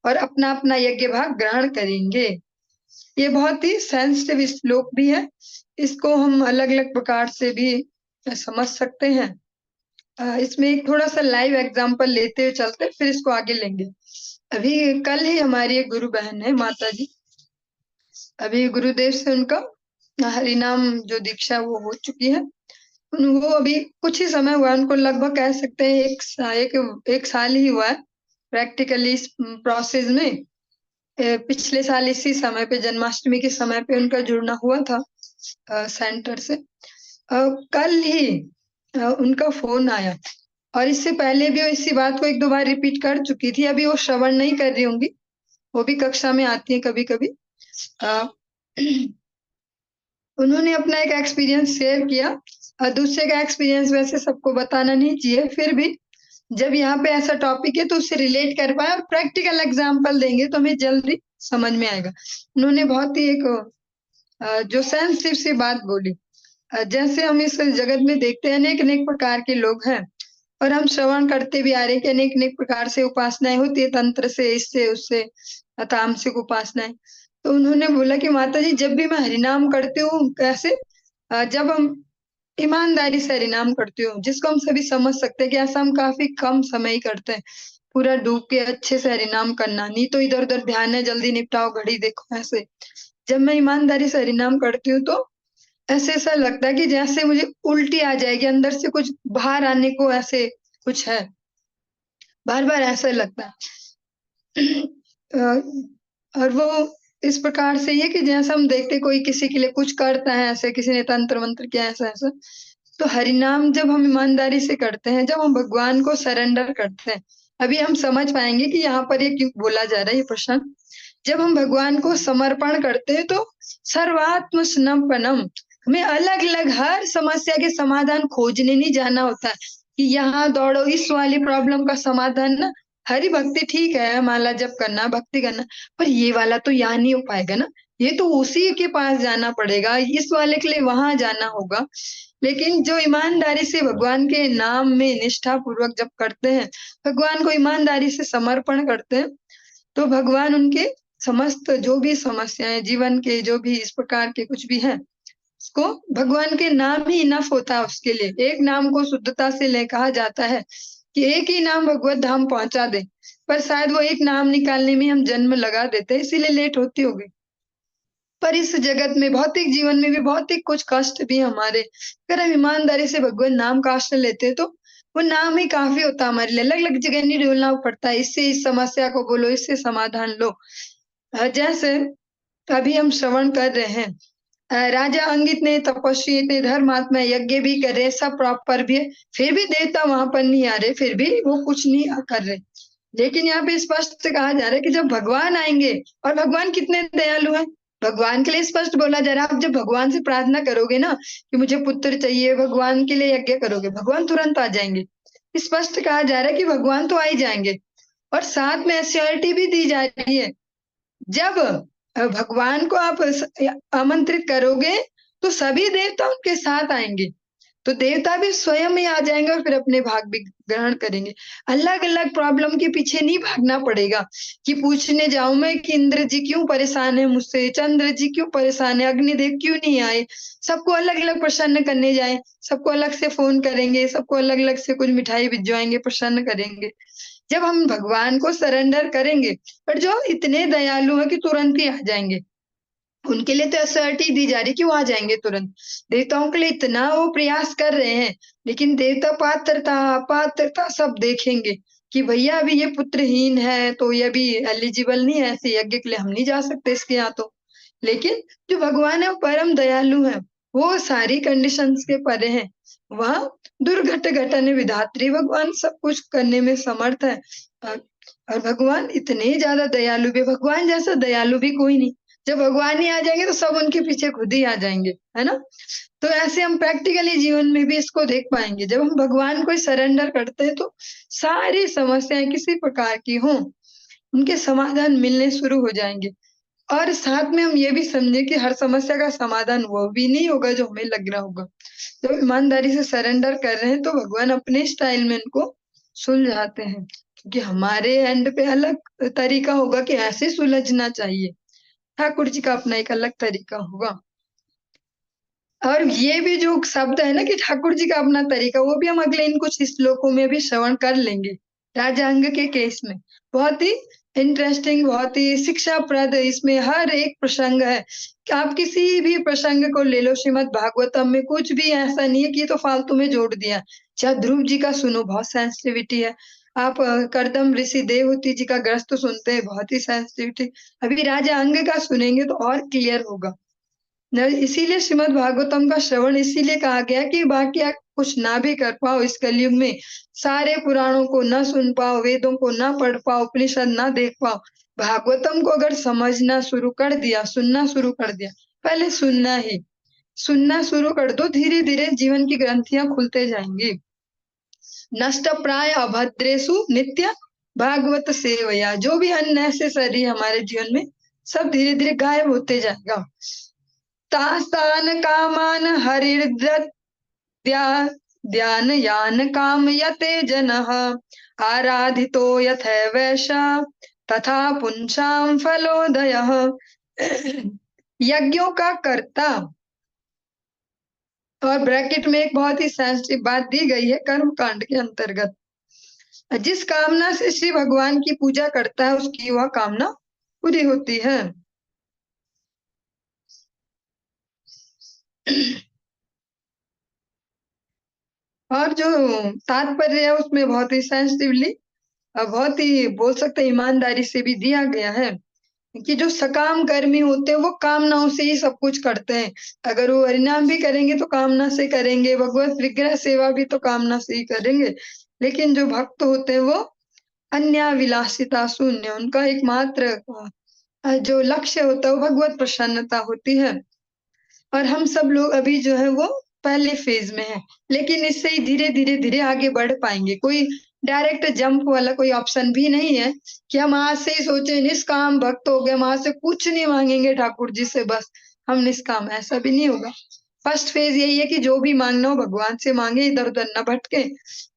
और अपना अपना यज्ञ भाग ग्रहण करेंगे। ये बहुत ही सेंसिटिव श्लोक भी है, इसको हम अलग अलग प्रकार से भी समझ सकते हैं। इसमें एक थोड़ा सा लाइव एग्जांपल लेते हुए चलते, फिर इसको आगे लेंगे। अभी कल ही हमारी एक गुरु बहन है, माता जी, अभी गुरुदेव से उनका हरिनाम जो दीक्षा वो हो चुकी है। वो अभी कुछ ही समय हुआ, उनको लगभग कह सकते हैं एक साल ही हुआ है प्रैक्टिकली इस प्रोसेस में। पिछले साल इसी समय पे, जन्माष्टमी के समय पे उनका जुड़ना हुआ था सेंटर से। कल ही उनका फोन आया और इससे पहले भी वो इसी बात को एक दो बार रिपीट कर चुकी थी। अभी वो श्रवण नहीं कर रही होंगी, वो भी कक्षा में आती है कभी कभी। उन्होंने अपना एक एक्सपीरियंस शेयर किया। दूसरे का एक्सपीरियंस वैसे सबको बताना नहीं चाहिए, फिर भी जब यहाँ पे ऐसा टॉपिक है तो उससे रिलेट कर पाए और प्रैक्टिकल एग्जांपल देंगे तो हमें जल्दी समझ में आएगा। उन्होंने बहुत ही एक जो सेंसिटिव सी बात बोली। जैसे हम इस जगत में देखते हैं अनेक-अनेक प्रकार के लोग हैं और हम श्रवण करते भी आ रहे हैं कि अनेक-अनेक प्रकार से उपासनाएँ होती है, तंत्र से, इससे, उससे, तामसिक उपासनाएँ। तो उन्होंने बोला कि माताजी जब भी मैं हरिनाम करती हूँ कैसे जब हम ईमानदारी से हरिनाम करती हूँ, जिसको हम सभी समझ सकते हैं कि ऐसा हम काफ़ी कम समय ही करते हैं। पूरा डूब के अच्छे से हरिनाम करना, नहीं तो इधर-उधर ध्यान है, जल्दी निपटाओ, घड़ी देखो, ऐसे। जब मैं ईमानदारी से हरिनाम करती हूँ तो ऐसा लगता है कि जैसे मुझे उल्टी आ जाएगी, अंदर से कुछ बाहर आने को ऐसे कुछ है। बार-बार ऐसा लगता है। और वो इस प्रकार से ये कि जैसा हम देखते हैं कोई किसी के लिए कुछ करता है ऐसे, किसी ने तंत्र-मंत्र किया ऐसा-ऐसा, तो हरिनाम जब हम ईमानदारी से करते हैं, जब हम भगवान को सरेंडर करते हैं, अभी हम समझ पाएँगे कि यहाँ पर ये क्यों बोला जा रहा है ये प्रश्न। जब हम भगवान को समर्पण करते हैं तो सर्वात्म स्नपनम हमें अलग-अलग हर समस्या के समाधान खोजने नहीं जाना होता है कि यहाँ दौड़ो इस वाली प्रॉब्लम का समाधान ना हरि भक्ति ठीक है, माला जप करना, भक्ति करना, पर ये वाला तो यहाँ नहीं हो पाएगा ना, ये तो उसी के पास जाना पड़ेगा, इस वाले के लिए वहाँ जाना होगा। लेकिन जो ईमानदारी से भगवान के नाम में निष्ठापूर्वक जब करते हैं, भगवान को ईमानदारी से समर्पण करते हैं, तो भगवान उनके समस्त जो भी समस्याएँ जीवन के जो भी इस प्रकार के कुछ भी हैं, उसको भगवान के नाम ही इनफ होता है उसके लिए। एक नाम को शुद्धता से ले कहा जाता है कि एक ही नाम भगवत धाम पहुँचा दे, पर शायद वो एक नाम निकालने में हम जन्म लगा देते हैं, इसीलिए लेट होती होगी। पर इस जगत में भौतिक जीवन में भी भौतिक कुछ कष्ट भी हमारे अगर हम ईमानदारी से भगवान नाम का आश्रय लेते हैं तो वो नाम ही काफ़ी होता है हमारे लिए। अलग-अलग जगह नहीं डोलना पड़ता है, इससे इस समस्या को बोलो, इससे समाधान लो। जैसे अभी हम श्रवण कर रहे हैं राजा अंग इतने तपस्वी, इतने धर्मात्मा यज्ञ भी कर रहे हैं, सब प्रॉपर भी है, फिर भी देवता वहाँ पर नहीं आ रहे, फिर भी वो कुछ नहीं कर रहे। लेकिन यहाँ पे स्पष्ट कहा जा रहा है कि जब भगवान आएँगे और भगवान कितने दयालु हैं, भगवान के लिए स्पष्ट बोला जा रहा है, आप जब भगवान से प्रार्थना करोगे ना कि मुझे पुत्र चाहिए, भगवान के लिए यज्ञ करोगे, भगवान तुरंत आ जाएँगे। स्पष्ट कहा जा रहा है कि भगवान तो आ ही जाएँगे और साथ में एश्योरिटी भी दी जा रही है जब भगवान को आप आमंत्रित करोगे, तो सभी देवता उनके साथ आएँगे। तो देवता भी स्वयं ही आ जाएँगे और फिर अपने भाग भी ग्रहण करेंगे। अलग-अलग प्रॉब्लम के पीछे नहीं भागना पड़ेगा कि पूछने जाऊँ मैं कि इंद्र जी क्यों परेशान है मुझसे, चंद्र जी क्यों परेशान है, अग्निदेव क्यों नहीं आए। सबको अलग-अलग प्रसन्न करने जाएँ, सबको अलग से फ़ोन करेंगे, सबको अलग-अलग से कुछ मिठाई भिजवाएँगे, प्रसन्न करेंगे। जब हम भगवान को सरेंडर करेंगे, पर जो इतने दयालु हैं कि तुरंत ही आ जाएँगे। उनके लिए तो एसर्टी दी जा रही है कि वो आ जाएँगे तुरंत। देवताओं के लिए इतना वो प्रयास कर रहे हैं, लेकिन देवता पात्रता, अपात्रता सब देखेंगे कि भैया अभी ये पुत्रहीन है, तो ये अभी एलिजिबल नहीं है ऐसे यज्ञ के लिए, हम नहीं जा सकते इसके यहाँ तो। लेकिन जो भगवान है वो परम दयालु हैं, वो सारी कंडीशंस के परे हैं। वहाँ दुर्घट घटन विधात्री भगवान सब कुछ करने में समर्थ है। अ, और भगवान इतने ज़्यादा दयालु भी भगवान जैसा दयालु भी कोई नहीं। जब भगवान ही आ जाएँगे तो सब उनके पीछे खुद ही आ जाएँगे, है ना? तो ऐसे हम प्रैक्टिकली जीवन में भी इसको देख पाएँगे। जब हम भगवान को सरेंडर करते हैं तो सारी समस्याएँ किसी प्रकार की हों, उनके समाधान मिलने शुरू हो जाएँगे। और साथ में हम ये भी समझें कि हर समस्या का समाधान वो भी नहीं होगा जो हमें लग रहा होगा। जब ईमानदारी से सरेंडर कर रहे हैं तो भगवान अपने स्टाइल में इनको सुलझाते हैं। क्योंकि हमारे एंड पे अलग तरीका होगा कि ऐसे सुलझना चाहिए। ठाकुर जी का अपना एक अलग तरीका होगा। और ये भी जो शब्द है ना कि ठाकुर जी का अपना तरीका, वो भी हम अगले इन कुछ श्लोकों में भी श्रवण कर लेंगे, राजांग के केस में। बहुत ही इंटरेस्टिंग, बहुत ही शिक्षाप्रद इसमें हर एक प्रसंग है कि आप किसी भी प्रसंग को ले लो श्रीमद् भागवतम में कुछ भी ऐसा नहीं है कि ये तो फालतू में जोड़ दिया। चाहे ध्रुव जी का सुनो, बहुत सेंसिटिविटी है। आप कर्दम ऋषि देवहूति जी का ग्रस्त सुनते हैं, बहुत ही सेंसिटिविटी। अभी राजा अंग का सुनेंगे तो और क्लियर होगा। न इसीलिए श्रीमद् भागवतम का श्रवण इसीलिए कहा गया कि बाकी आप कुछ ना भी कर पाओ इस कलयुग में, सारे पुराणों को ना सुन पाओ, वेदों को ना पढ़ पाओ, उपनिषद ना देख पाओ, भागवतम को अगर समझना शुरू कर दिया, सुनना शुरू कर दिया, पहले सुनना ही, सुनना शुरू कर दो, धीरे धीरे जीवन की ग्रंथियां खुलते जाएंगी। नष्ट प्राय अभद्रेशु नित्य भागवत सेवया, जो भी अननेसेसरी हमारे जीवन में सब धीरे धीरे गायब होते जाएगा। तास्तान कामान हरिर्दद्या ध्यान यान कामयते जनः आराधितो यथैवैषा तथा पुंसाम फलोदयः। यज्ञों का कर्ता, और ब्रैकेट में एक बहुत ही सेंसिटिव बात दी गई है कर्म कांड के अंतर्गत, जिस कामना से श्री भगवान की पूजा करता है उसकी वह कामना पूरी होती है। और जो तात्पर्य है उसमें बहुत ही सेंसिटिवली, बहुत ही बोल सकते हैं ईमानदारी से भी दिया गया है कि जो सकाम कर्मी होते हैं वो कामनाओं से ही सब कुछ करते हैं। अगर वो हरिनाम भी करेंगे तो कामना से करेंगे, भगवत विग्रह सेवा भी तो कामना से ही करेंगे। लेकिन जो भक्त होते हैं वो अन्याविलासिता शून्य, उनका एकमात्र जो लक्ष्य होता है वो भगवत प्रसन्नता होती है। और हम सब लोग अभी जो है वो पहले फेज में है, लेकिन इससे ही धीरे धीरे धीरे आगे बढ़ पाएंगे। कोई डायरेक्ट जंप वाला कोई ऑप्शन भी नहीं है कि हम आज से ही सोचे निष्काम भक्त हो गए, हम आज से कुछ नहीं मांगेंगे ठाकुर जी से, बस हम निष्काम, ऐसा भी नहीं होगा। फर्स्ट फेज यही है कि जो भी मांगना हो भगवान से मांगे, इधर उधर न भटके।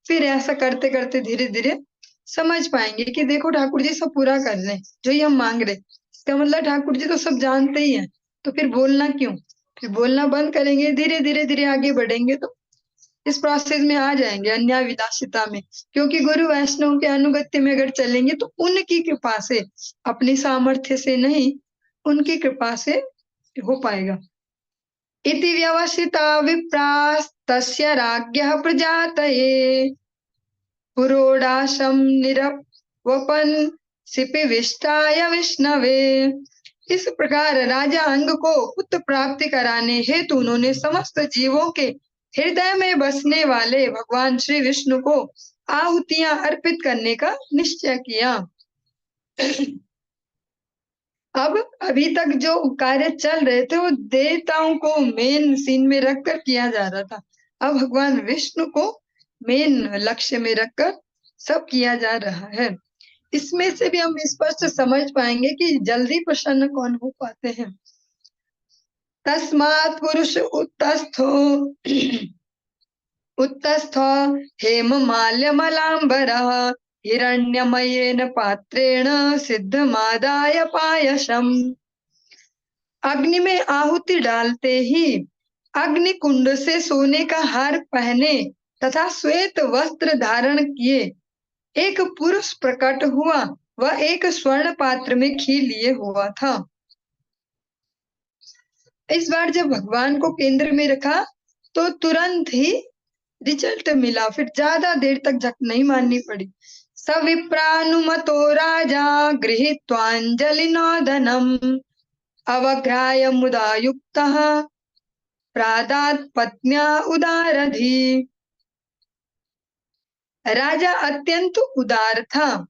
फिर ऐसा करते करते धीरे धीरे समझ पाएंगे कि देखो ठाकुर जी सब पूरा कर रहे हैं जो ही हम मांग रहे। इसका मतलब ठाकुर जी तो सब जानते ही हैं, तो फिर बोलना क्यों? फिर बोलना बंद करेंगे, धीरे धीरे धीरे आगे बढ़ेंगे तो इस प्रोसेस में आ जाएंगे अन्याय विलासिता में। क्योंकि गुरु वैष्णव के अनुगत्य में अगर चलेंगे तो उनकी कृपा से, अपनी सामर्थ्य से नहीं, उनकी कृपा से हो पाएगा। इति व्यवसिता विप्रास्तस्य राज्ञः प्रजातये पुरोडाशम निरवपन सिपिविष्टाय विष्णवे। इस प्रकार राजा अंग को पुत्र प्राप्ति कराने हेतु उन्होंने समस्त जीवों के हृदय में बसने वाले भगवान श्री विष्णु को आहुतियां अर्पित करने का निश्चय किया। अब अभी तक जो कार्य चल रहे थे वो देवताओं को मेन सीन में रखकर किया जा रहा था, अब भगवान विष्णु को मेन लक्ष्य में रखकर सब किया जा रहा है। इसमें से भी हम स्पष्ट समझ पाएंगे कि जल्दी प्रसन्न कौन हो पाते हैं। तस्मात् पुरुष उत्तस्थो हेम माल्यमलाम्बरः हिरण्यमयेन पात्रेण सिद्धमादाय पायसम्। अग्नि में आहुति डालते ही अग्नि कुंड से सोने का हार पहने तथा श्वेत वस्त्र धारण किए एक पुरुष प्रकट हुआ। वह एक स्वर्ण पात्र में खीर लिए हुआ था। इस बार जब भगवान को केंद्र में रखा तो तुरंत ही रिजल्ट मिला, फिर ज्यादा देर तक झक नहीं मारनी पड़ी। सविप्रानुमतो राजा गृहीत्वाञ्जलिनोदनम् अवग्राह्य मुदा युक्तः प्रादात् पत्न्या उदारधि। राजा अत्यंत उदार था,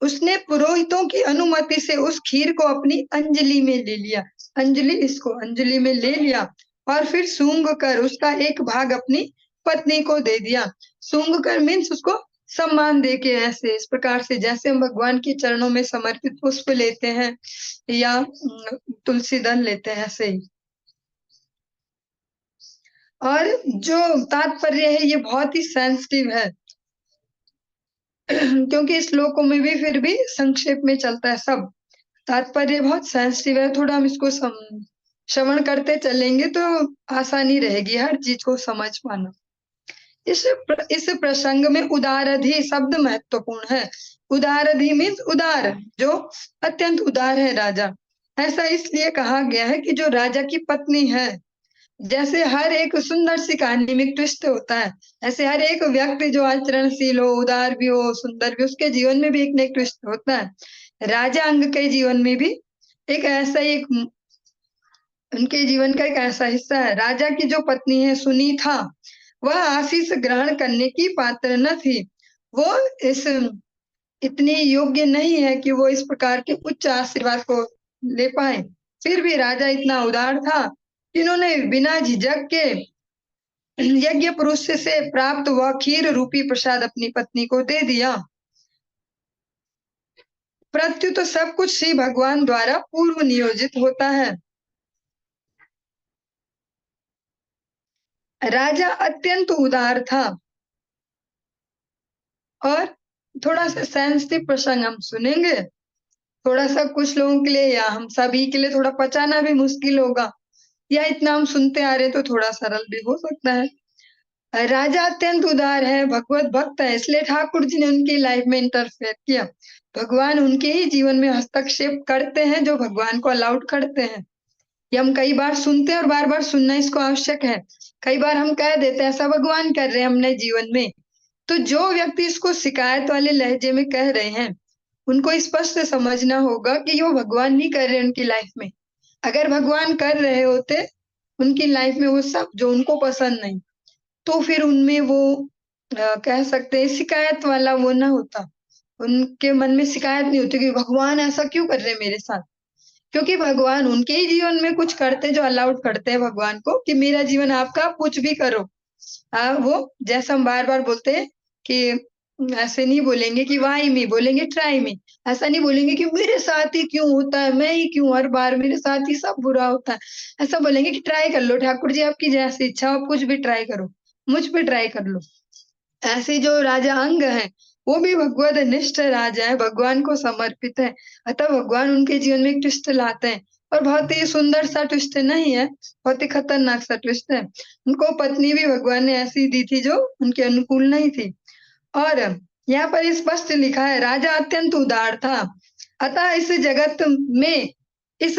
उसने पुरोहितों की अनुमति से उस खीर को अपनी अंजलि में ले लिया, इसको अंजलि में ले लिया और फिर सूंघ कर उसका एक भाग अपनी पत्नी को दे दिया। सूंघ कर मीन्स उसको सम्मान दे के, ऐसे इस प्रकार से जैसे हम भगवान के चरणों में समर्पित पुष्प लेते हैं या तुलसी दल लेते हैं, ऐसे ही। और जो तात्पर्य है ये बहुत ही सेंसिटिव है क्योंकि इस श्लोकों में भी फिर भी संक्षेप में चलता है सब। तात्पर्य बहुत सेंसिटिव है, थोड़ा हम इसको श्रवण करते चलेंगे तो आसानी रहेगी हर चीज को समझ पाना। इस प्रसंग में उदारधि शब्द महत्वपूर्ण है। उदारधि मीन्स उदार, जो अत्यंत उदार है राजा। ऐसा इसलिए कहा गया है कि जो राजा की पत्नी है, जैसे हर एक सुंदर सी कहानी में एक ट्विस्ट होता है, ऐसे हर एक व्यक्ति जो आचरणशील हो, उदार भी हो, सुंदर भी, उसके जीवन में भी एक न एक ट्विस्ट होता है। राजा अंग के जीवन में भी एक ऐसा एक उनके जीवन का एक ऐसा हिस्सा है। राजा की जो पत्नी है सुनीता, वह आशीष ग्रहण करने की पात्र न थी। वो इस इतनी योग्य नहीं है कि वो इस प्रकार के उच्च आशीर्वाद को ले पाए। फिर भी राजा इतना उदार था इन्होंने बिना झिझक के यज्ञ पुरुष से प्राप्त वह खीर रूपी प्रसाद अपनी पत्नी को दे दिया। प्रत्युत तो सब कुछ श्री भगवान द्वारा पूर्व नियोजित होता है। राजा अत्यंत उदार था और थोड़ा सा सेंसिटिव प्रसंग हम सुनेंगे। थोड़ा सा कुछ लोगों के लिए या हम सभी के लिए थोड़ा पचाना भी मुश्किल होगा, या इतना हम सुनते आ रहे तो थोड़ा सरल भी हो सकता है। राजा अत्यंत उदार है, भगवत भक्त है, इसलिए ठाकुर जी ने उनकी लाइफ में इंटरफेयर किया। भगवान उनके ही जीवन में हस्तक्षेप करते हैं जो भगवान को अलाउड करते हैं। ये हम कई बार सुनते हैं और बार बार सुनना इसको आवश्यक है। कई बार हम कह देते हैं ऐसा भगवान कर रहे हैं हमने जीवन में, तो जो व्यक्ति इसको शिकायत वाले लहजे में कह रहे हैं उनको स्पष्ट समझना होगा कि वो भगवान नहीं कर रहे उनकी लाइफ में। अगर भगवान कर रहे होते उनकी लाइफ में वो सब जो उनको पसंद नहीं, तो फिर उनमें वो कह सकते हैं शिकायत वाला वो ना होता। उनके मन में शिकायत नहीं होती कि भगवान ऐसा क्यों कर रहे हैं मेरे साथ, क्योंकि भगवान उनके ही जीवन में कुछ करते जो अलाउड करते हैं भगवान को कि मेरा जीवन आपका, आप कुछ भी करो। वो जैसा हम बार बार बोलते हैं कि ऐसे नहीं बोलेंगे कि वाई मी, बोलेंगे ट्राई मी। ऐसा नहीं बोलेंगे कि मेरे साथ ही क्यों होता है, मैं ही क्यों हर बार मेरे साथ ही सब बुरा होता है। ऐसा बोलेंगे कि ट्राई कर लो ठाकुर जी, आपकी जैसी इच्छा हो, आप कुछ भी ट्राई करो, मुझ पे ट्राई कर लो। ऐसे जो राजा अंग है वो भी भगवत निष्ठ राजा है, भगवान को समर्पित है। अतः भगवान उनके जीवन में एक ट्विस्ट लाते हैं, और बहुत ही सुंदर सा ट्विस्ट नहीं है, बहुत ही खतरनाक सा ट्विस्ट है। उनको पत्नी भी भगवान ने ऐसी दी थी जो उनके अनुकूल नहीं थी। और यहाँ पर स्पष्ट लिखा है राजा अत्यंत उदार था, अतः इस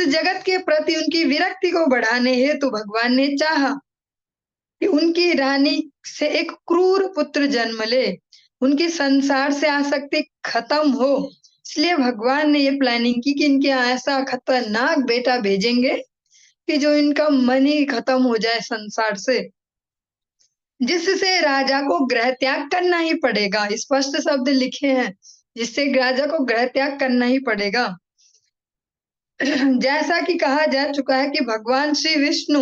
जगत के प्रति उनकी विरक्ति को बढ़ाने हेतु भगवान ने चाहा कि उनकी रानी से एक क्रूर पुत्र जन्म ले, उनकी संसार से आसक्ति खत्म हो। इसलिए भगवान ने ये प्लानिंग की कि इनके यहाँ ऐसा खतरनाक बेटा भेजेंगे कि जो इनका मन ही खत्म हो जाए संसार से, जिससे राजा को गृह त्याग करना ही पड़ेगा। स्पष्ट शब्द लिखे हैं, जिससे राजा को गृह त्याग करना ही पड़ेगा। जैसा कि कहा जा चुका है कि भगवान श्री विष्णु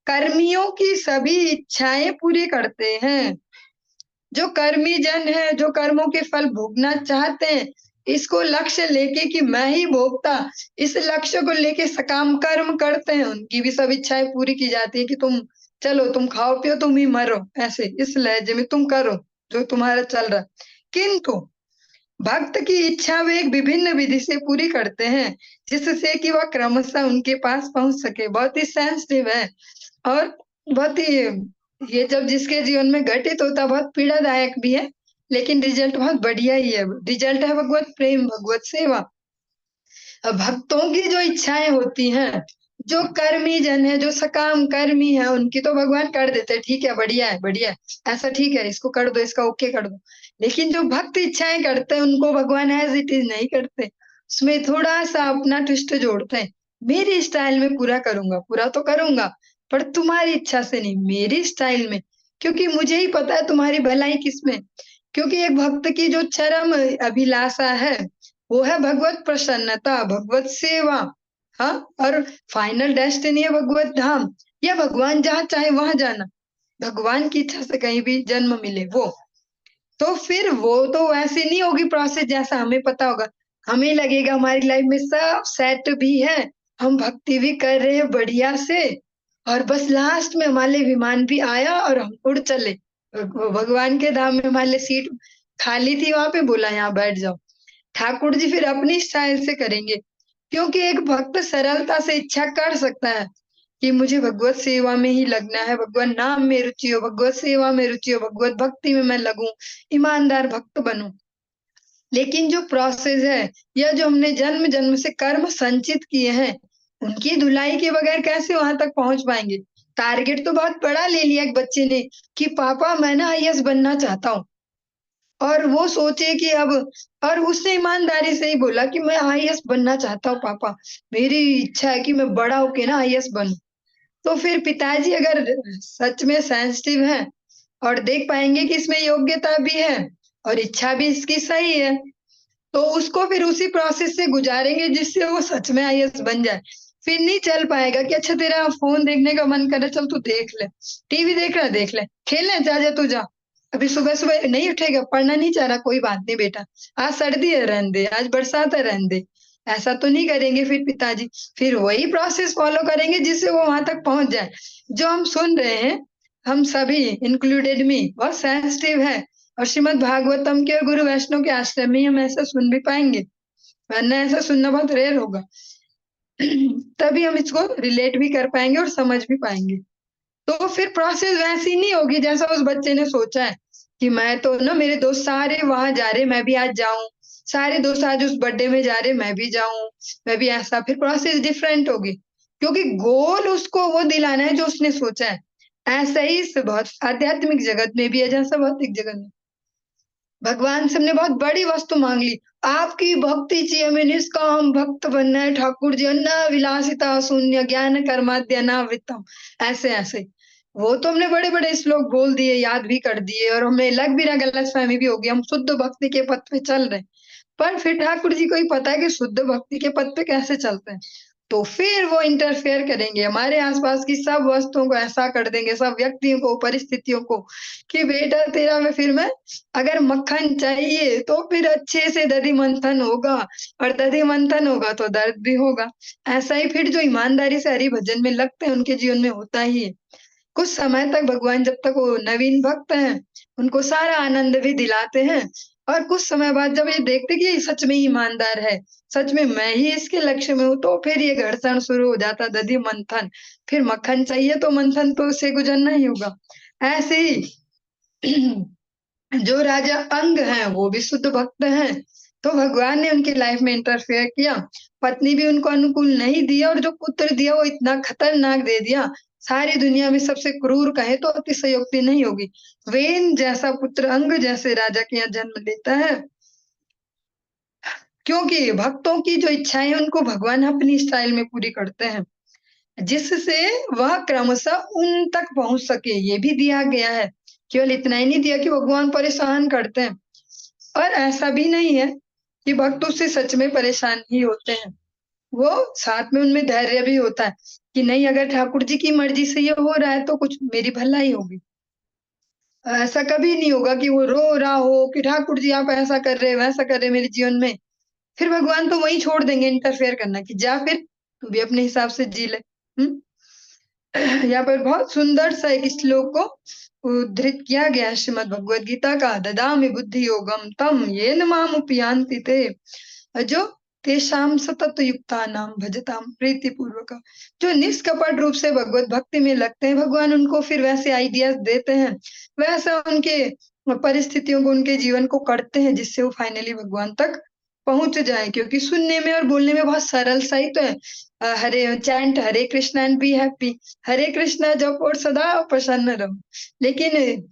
कर्मियों की सभी इच्छाएं पूरी करते हैं। जो कर्मी जन है, जो कर्मों के फल भोगना चाहते हैं, इसको लक्ष्य लेके कि मैं ही भोगता, इस लक्ष्य को लेके सकाम कर्म करते हैं, उनकी भी सब इच्छाएं पूरी की जाती है कि तुम चलो, तुम खाओ पियो, तुम ही मरो, ऐसे इस लहजे में तुम करो जो तुम्हारा चल रहा। किंतु भक्त की इच्छा वे एक विभिन्न विधि से पूरी करते हैं, जिससे कि वह क्रमशः उनके पास पहुंच सके। बहुत ही सेंसिटिव है, और बहुत ही ये जब जिसके जीवन में घटित होता है बहुत पीड़ादायक भी है, लेकिन रिजल्ट बहुत बढ़िया ही है। रिजल्ट है भगवत प्रेम, भगवत सेवा। भक्तों की जो इच्छाएं होती हैं, जो कर्मी जन है, जो सकाम कर्मी है, उनकी तो भगवान कर देते हैं, ठीक है, बढ़िया है, बढ़िया है, ऐसा ठीक है, इसको कर दो, इसका ओके कर दो। लेकिन जो भक्त इच्छाएं करते हैं उनको भगवान एज इट इज नहीं करते, उसमें थोड़ा सा अपना ट्विस्ट जोड़ते हैं। मेरी स्टाइल में पूरा करूंगा, पूरा तो करूंगा, पर तुम्हारी इच्छा से नहीं, मेरी स्टाइल में, क्योंकि मुझे ही पता है तुम्हारी भलाई किसमें। क्योंकि एक भक्त की जो चरम अभिलाषा है वो है भगवत प्रसन्नता, भगवत सेवा। हाँ, और फाइनल डेस्टिनी है भगवत धाम, या भगवान जहाँ चाहे वहां जाना, भगवान की इच्छा से कहीं भी जन्म मिले वो। तो फिर वो तो वैसे नहीं होगी प्रोसेस जैसा हमें पता होगा। हमें लगेगा हमारी लाइफ में सब सेट भी है, हम भक्ति भी कर रहे हैं बढ़िया से, और बस लास्ट में हमारे लिए विमान भी आया और हम उड़ चले भगवान के धाम में। हमारे लिए सीट खाली थी वहां पे, बोला यहाँ बैठ जाओ। ठाकुर जी फिर अपनी स्टाइल से करेंगे, क्योंकि एक भक्त सरलता से इच्छा कर सकता है कि मुझे भगवत सेवा में ही लगना है, भगवान नाम में रुचि हो, भगवत सेवा में रुचि हो, भगवत भक्ति में मैं लगूं, ईमानदार भक्त बनूं। लेकिन जो प्रोसेस है, या जो हमने जन्म जन्म से कर्म संचित किए हैं, उनकी धुलाई के बगैर कैसे वहां तक पहुंच पाएंगे। टारगेट तो बहुत बड़ा ले लिया एक बच्चे ने कि पापा मैं ना आईएएस बनना चाहता हूँ, और वो सोचे कि अब, और उसने ईमानदारी से ही बोला कि मैं आईएएस बनना चाहता हूँ पापा, मेरी इच्छा है कि मैं बड़ा होके ना आईएएस बनूं। तो फिर पिताजी अगर सच में सेंसिटिव है और देख पाएंगे कि इसमें योग्यता भी है और इच्छा भी इसकी सही है, तो उसको फिर उसी प्रोसेस से गुजारेंगे जिससे वो सच में आईएएस बन जाए। फिर नहीं चल पाएगा कि अच्छा तेरा फोन देखने का मन कर रहा है, चल तू देख ले, टीवी देख रहा है देख ले, खेलने जा तू जा, अभी सुबह सुबह नहीं उठेगा, पढ़ना नहीं चाह रहा, कोई बात नहीं बेटा, आज सर्दी है रहने दे, आज बरसात है रहने दे। ऐसा तो नहीं करेंगे फिर पिताजी, फिर वही प्रोसेस फॉलो करेंगे जिससे वो वहां तक पहुंच जाए। जो हम सुन रहे हैं, हम सभी इंक्लूडेड मी बहुत सेंसिटिव है, और श्रीमद् भागवतम के और गुरु वैष्णव के आश्रम में हम ऐसा सुन भी पाएंगे, वरना ऐसा सुनना बहुत रेयर होगा। तभी हम इसको रिलेट भी कर पाएंगे और समझ भी पाएंगे। तो फिर प्रोसेस वैसी नहीं होगी जैसा उस बच्चे ने सोचा है कि मैं तो ना, मेरे दोस्त सारे वहां जा रहे, मैं भी आज जाऊं, सारे दोस्त आज उस बर्थडे में जा रहे, मैं भी जाऊं, मैं भी ऐसा, फिर प्रोसेस डिफरेंट होगी, क्योंकि गोल उसको वो दिलाना है जो उसने सोचा है। ऐसा ही इस बहुत आध्यात्मिक जगत में भी है, जैसा भौतिक जगत में। भगवान से हमने बहुत बड़ी वस्तु मांग ली, आपकी भक्ति चाहिए हमें, निष्काम भक्त बनना है ठाकुर जी, अन्ना विलासिता शून्य ज्ञान कर्माद्य अनावृतम, ऐसे ऐसे। वो तो हमने बड़े बड़े श्लोक बोल दिए, याद भी कर दिए, और हमें लग भी रहा, गलतफहमी भी होगी, हम शुद्ध भक्ति के पथ पे चल रहे हैं। पर फिर ठाकुर जी को ही पता है कि शुद्ध भक्ति के पथ पे कैसे चलते हैं। तो फिर वो इंटरफेयर करेंगे, हमारे आसपास की सब वस्तुओं को ऐसा कर देंगे, सब व्यक्तियों को, परिस्थितियों को, कि बेटा तेरा में फिर मैं, अगर मक्खन चाहिए तो फिर अच्छे से दधि मंथन होगा, और दधि मंथन होगा तो दर्द भी होगा। ऐसा ही फिर जो ईमानदारी से हरि भजन में लगते हैं उनके जीवन में होता ही है। कुछ समय तक भगवान, जब तक वो नवीन भक्त हैं, उनको सारा आनंद भी दिलाते हैं, और कुछ समय बाद जब ये देखते कि ये सच में ईमानदार है, सच में मैं ही इसके लक्ष्य में हूँ, तो फिर ये घर्षण शुरू हो जाता, दधि मंथन, फिर मक्खन चाहिए तो मंथन तो उससे गुजरना ही होगा। ऐसे ही जो राजा अंग हैं वो भी शुद्ध भक्त हैं, तो भगवान ने उनकी लाइफ में इंटरफेयर किया, पत्नी भी उनको अनुकूल नहीं दिया, और जो पुत्र दिया वो इतना खतरनाक दे दिया, सारी दुनिया में सबसे क्रूर कहे तो अतिशयोक्ति नहीं होगी। वेन जैसा पुत्र अंग जैसे राजा के यहाँ जन्म लेता है, क्योंकि भक्तों की जो इच्छाएं उनको भगवान अपनी स्टाइल में पूरी करते हैं, जिससे वह क्रमशः उन तक पहुंच सके, ये भी दिया गया है। केवल इतना ही नहीं दिया कि भगवान परेशान करते हैं, और ऐसा भी नहीं है कि भक्त उससे सच में परेशान ही होते हैं, वो साथ में उनमें धैर्य भी होता है कि नहीं, अगर ठाकुर जी की मर्जी से ये हो रहा है तो कुछ मेरी भलाई होगी। ऐसा कभी नहीं होगा कि वो रो रहा हो कि ठाकुर जी आप ऐसा कर रहे, वैसा कर रहे मेरे जीवन में, फिर भगवान तो वही छोड़ देंगे इंटरफेयर करना कि जा फिर तू भी अपने हिसाब से जी ले। यहाँ पर बहुत सुंदर सा एक श्लोक को उद्धृत किया गया है श्रीमद् भगवद गीता का, ददामि बुद्धि योगम तम येन माम उपयान्ति ते, जो तेषाम सतत युक्ता नाम भजताम प्रीति पूर्वक, जो निष्कपट रूप से भगवत भक्ति में लगते हैं, भगवान उनको फिर वैसे आइडियाज देते हैं, वैसा उनके परिस्थितियों को, उनके जीवन को करते हैं, जिससे वो फाइनली भगवान तक पहुंच जाए। क्योंकि सुनने में और बोलने में बहुत सरल सा ही तो है, Hare chant Hare Krishna and be happy, Hare Krishna जप और सदा प्रसन्न रहो। लेकिन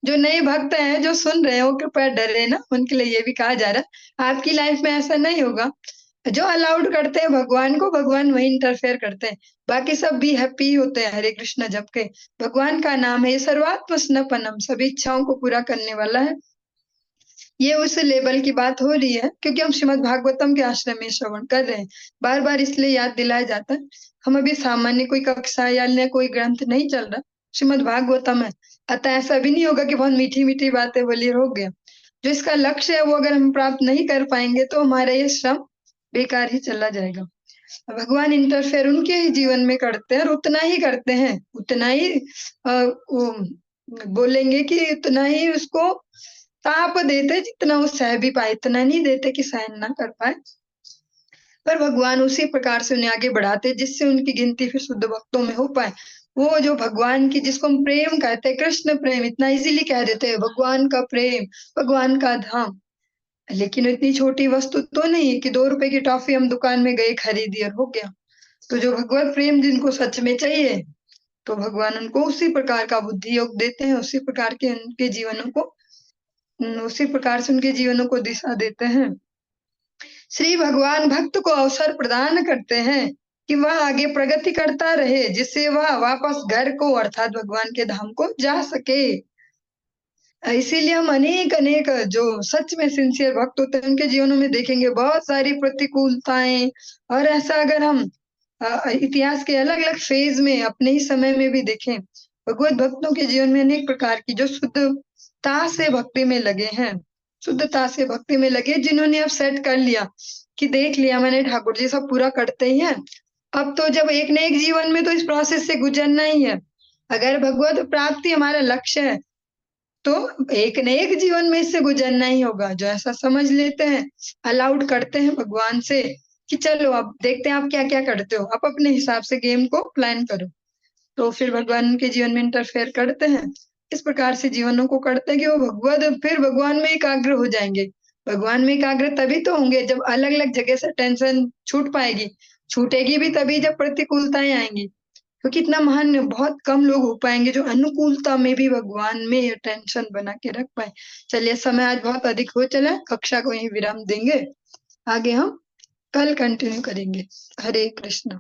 जो नए भक्त हैं जो सुन रहे हैं, वो कृपया डरे ना, उनके लिए ये भी कहा जा रहा है आपकी लाइफ में ऐसा नहीं होगा। जो अलाउड करते हैं भगवान को, भगवान वही इंटरफेयर करते हैं, बाकी सब भी हैप्पी होते हैं हरे कृष्णा जप के। भगवान का नाम है, ये सर्वात्म स्नपनम, सभी इच्छाओं को पूरा करने वाला है। ये उस लेवल की बात हो रही है क्योंकि हम श्रीमद् भागवतम के आश्रम में श्रवण कर रहे हैं, बार बार इसलिए याद दिलाया जाता है। हम अभी सामान्य कोई कक्षा या अन्य कोई ग्रंथ नहीं चल रहा, श्रीमद् भागवतम है, अतः ऐसा भी नहीं होगा कि बहुत मीठी मीठी बातें बोली हो गया। जो इसका लक्ष्य है वो अगर हम प्राप्त नहीं कर पाएंगे तो हमारा ये श्रम बेकार ही चला जाएगा। भगवान इंटरफेयर उनके ही जीवन में करते हैं, और उतना ही करते हैं, उतना ही बोलेंगे कि उतना ही उसको ताप देते जितना वो सह भी पाए, इतना नहीं देते कि सहन ना कर पाए। पर भगवान उसी प्रकार से उन्हें आगे बढ़ाते जिससे उनकी गिनती फिर शुद्ध भक्तों में हो पाए। वो जो भगवान की, जिसको हम प्रेम कहते हैं, कृष्ण प्रेम, इतना इजीली कह देते हैं भगवान का प्रेम, भगवान का धाम, लेकिन इतनी छोटी वस्तु तो नहीं है कि 2 रुपए की टॉफी हम दुकान में गए खरीदी और हो गया। तो जो भगवत प्रेम जिनको सच में चाहिए, तो भगवान उनको उसी प्रकार का बुद्धि योग देते हैं, उसी प्रकार के उनके जीवनों को, उसी प्रकार से उनके जीवनों को दिशा देते हैं। श्री भगवान भक्त को अवसर प्रदान करते हैं कि वह आगे प्रगति करता रहे, जिससे वह वापस घर को अर्थात भगवान के धाम को जा सके। इसीलिए हम अनेक अनेक जो सच में सिंसियर भक्त होते हैं उनके जीवनों में देखेंगे बहुत सारी प्रतिकूलताएं, और ऐसा अगर हम इतिहास के अलग-अलग फेज़ में अपने ही समय में भी देखें, भगवत भक्तों के जीवन में अनेक प्रकार की जो शुद्धता से भक्ति में लगे हैं, शुद्धता से भक्ति में लगे जिन्होंने अब सेट कर लिया कि देख लिया मैंने ठाकुर जी सब पूरा करते ही हैं। अब तो जब एक न एक जीवन में तो इस प्रोसेस से गुज़रना ही है। अगर भगवत प्राप्ति हमारा लक्ष्य है, तो एक न एक जीवन में इससे गुज़रना ही होगा। जो ऐसा समझ लेते हैं, अलाउड करते हैं भगवान से कि चलो अब देखते हैं आप क्या-क्या करते हो। आप अपने हिसाब से गेम को प्लान करो। तो फिर भगवान उनके जीवन में इंटरफेयर करते हैं। इस प्रकार से जीवनों को करते हैं कि वो फिर भगवान में एकाग्र हो जाएँगे। भगवान में एकाग्र तभी तो होंगे जब अलग-अलग जगह से टेंशन छूट पाएगी। छूटेगी भी तभी जब प्रतिकूलताएँ आएँगी। क्योंकि इतना महान बहुत कम लोग हो पाएँगे जो अनुकूलता में भी भगवान में अटेंशन बना के रख पाएँ। चलिए समय आज बहुत अधिक हो चला है, कक्षा को यहीं विराम देंगे। आगे हम कल कंटिन्यू करेंगे। हरे कृष्ण।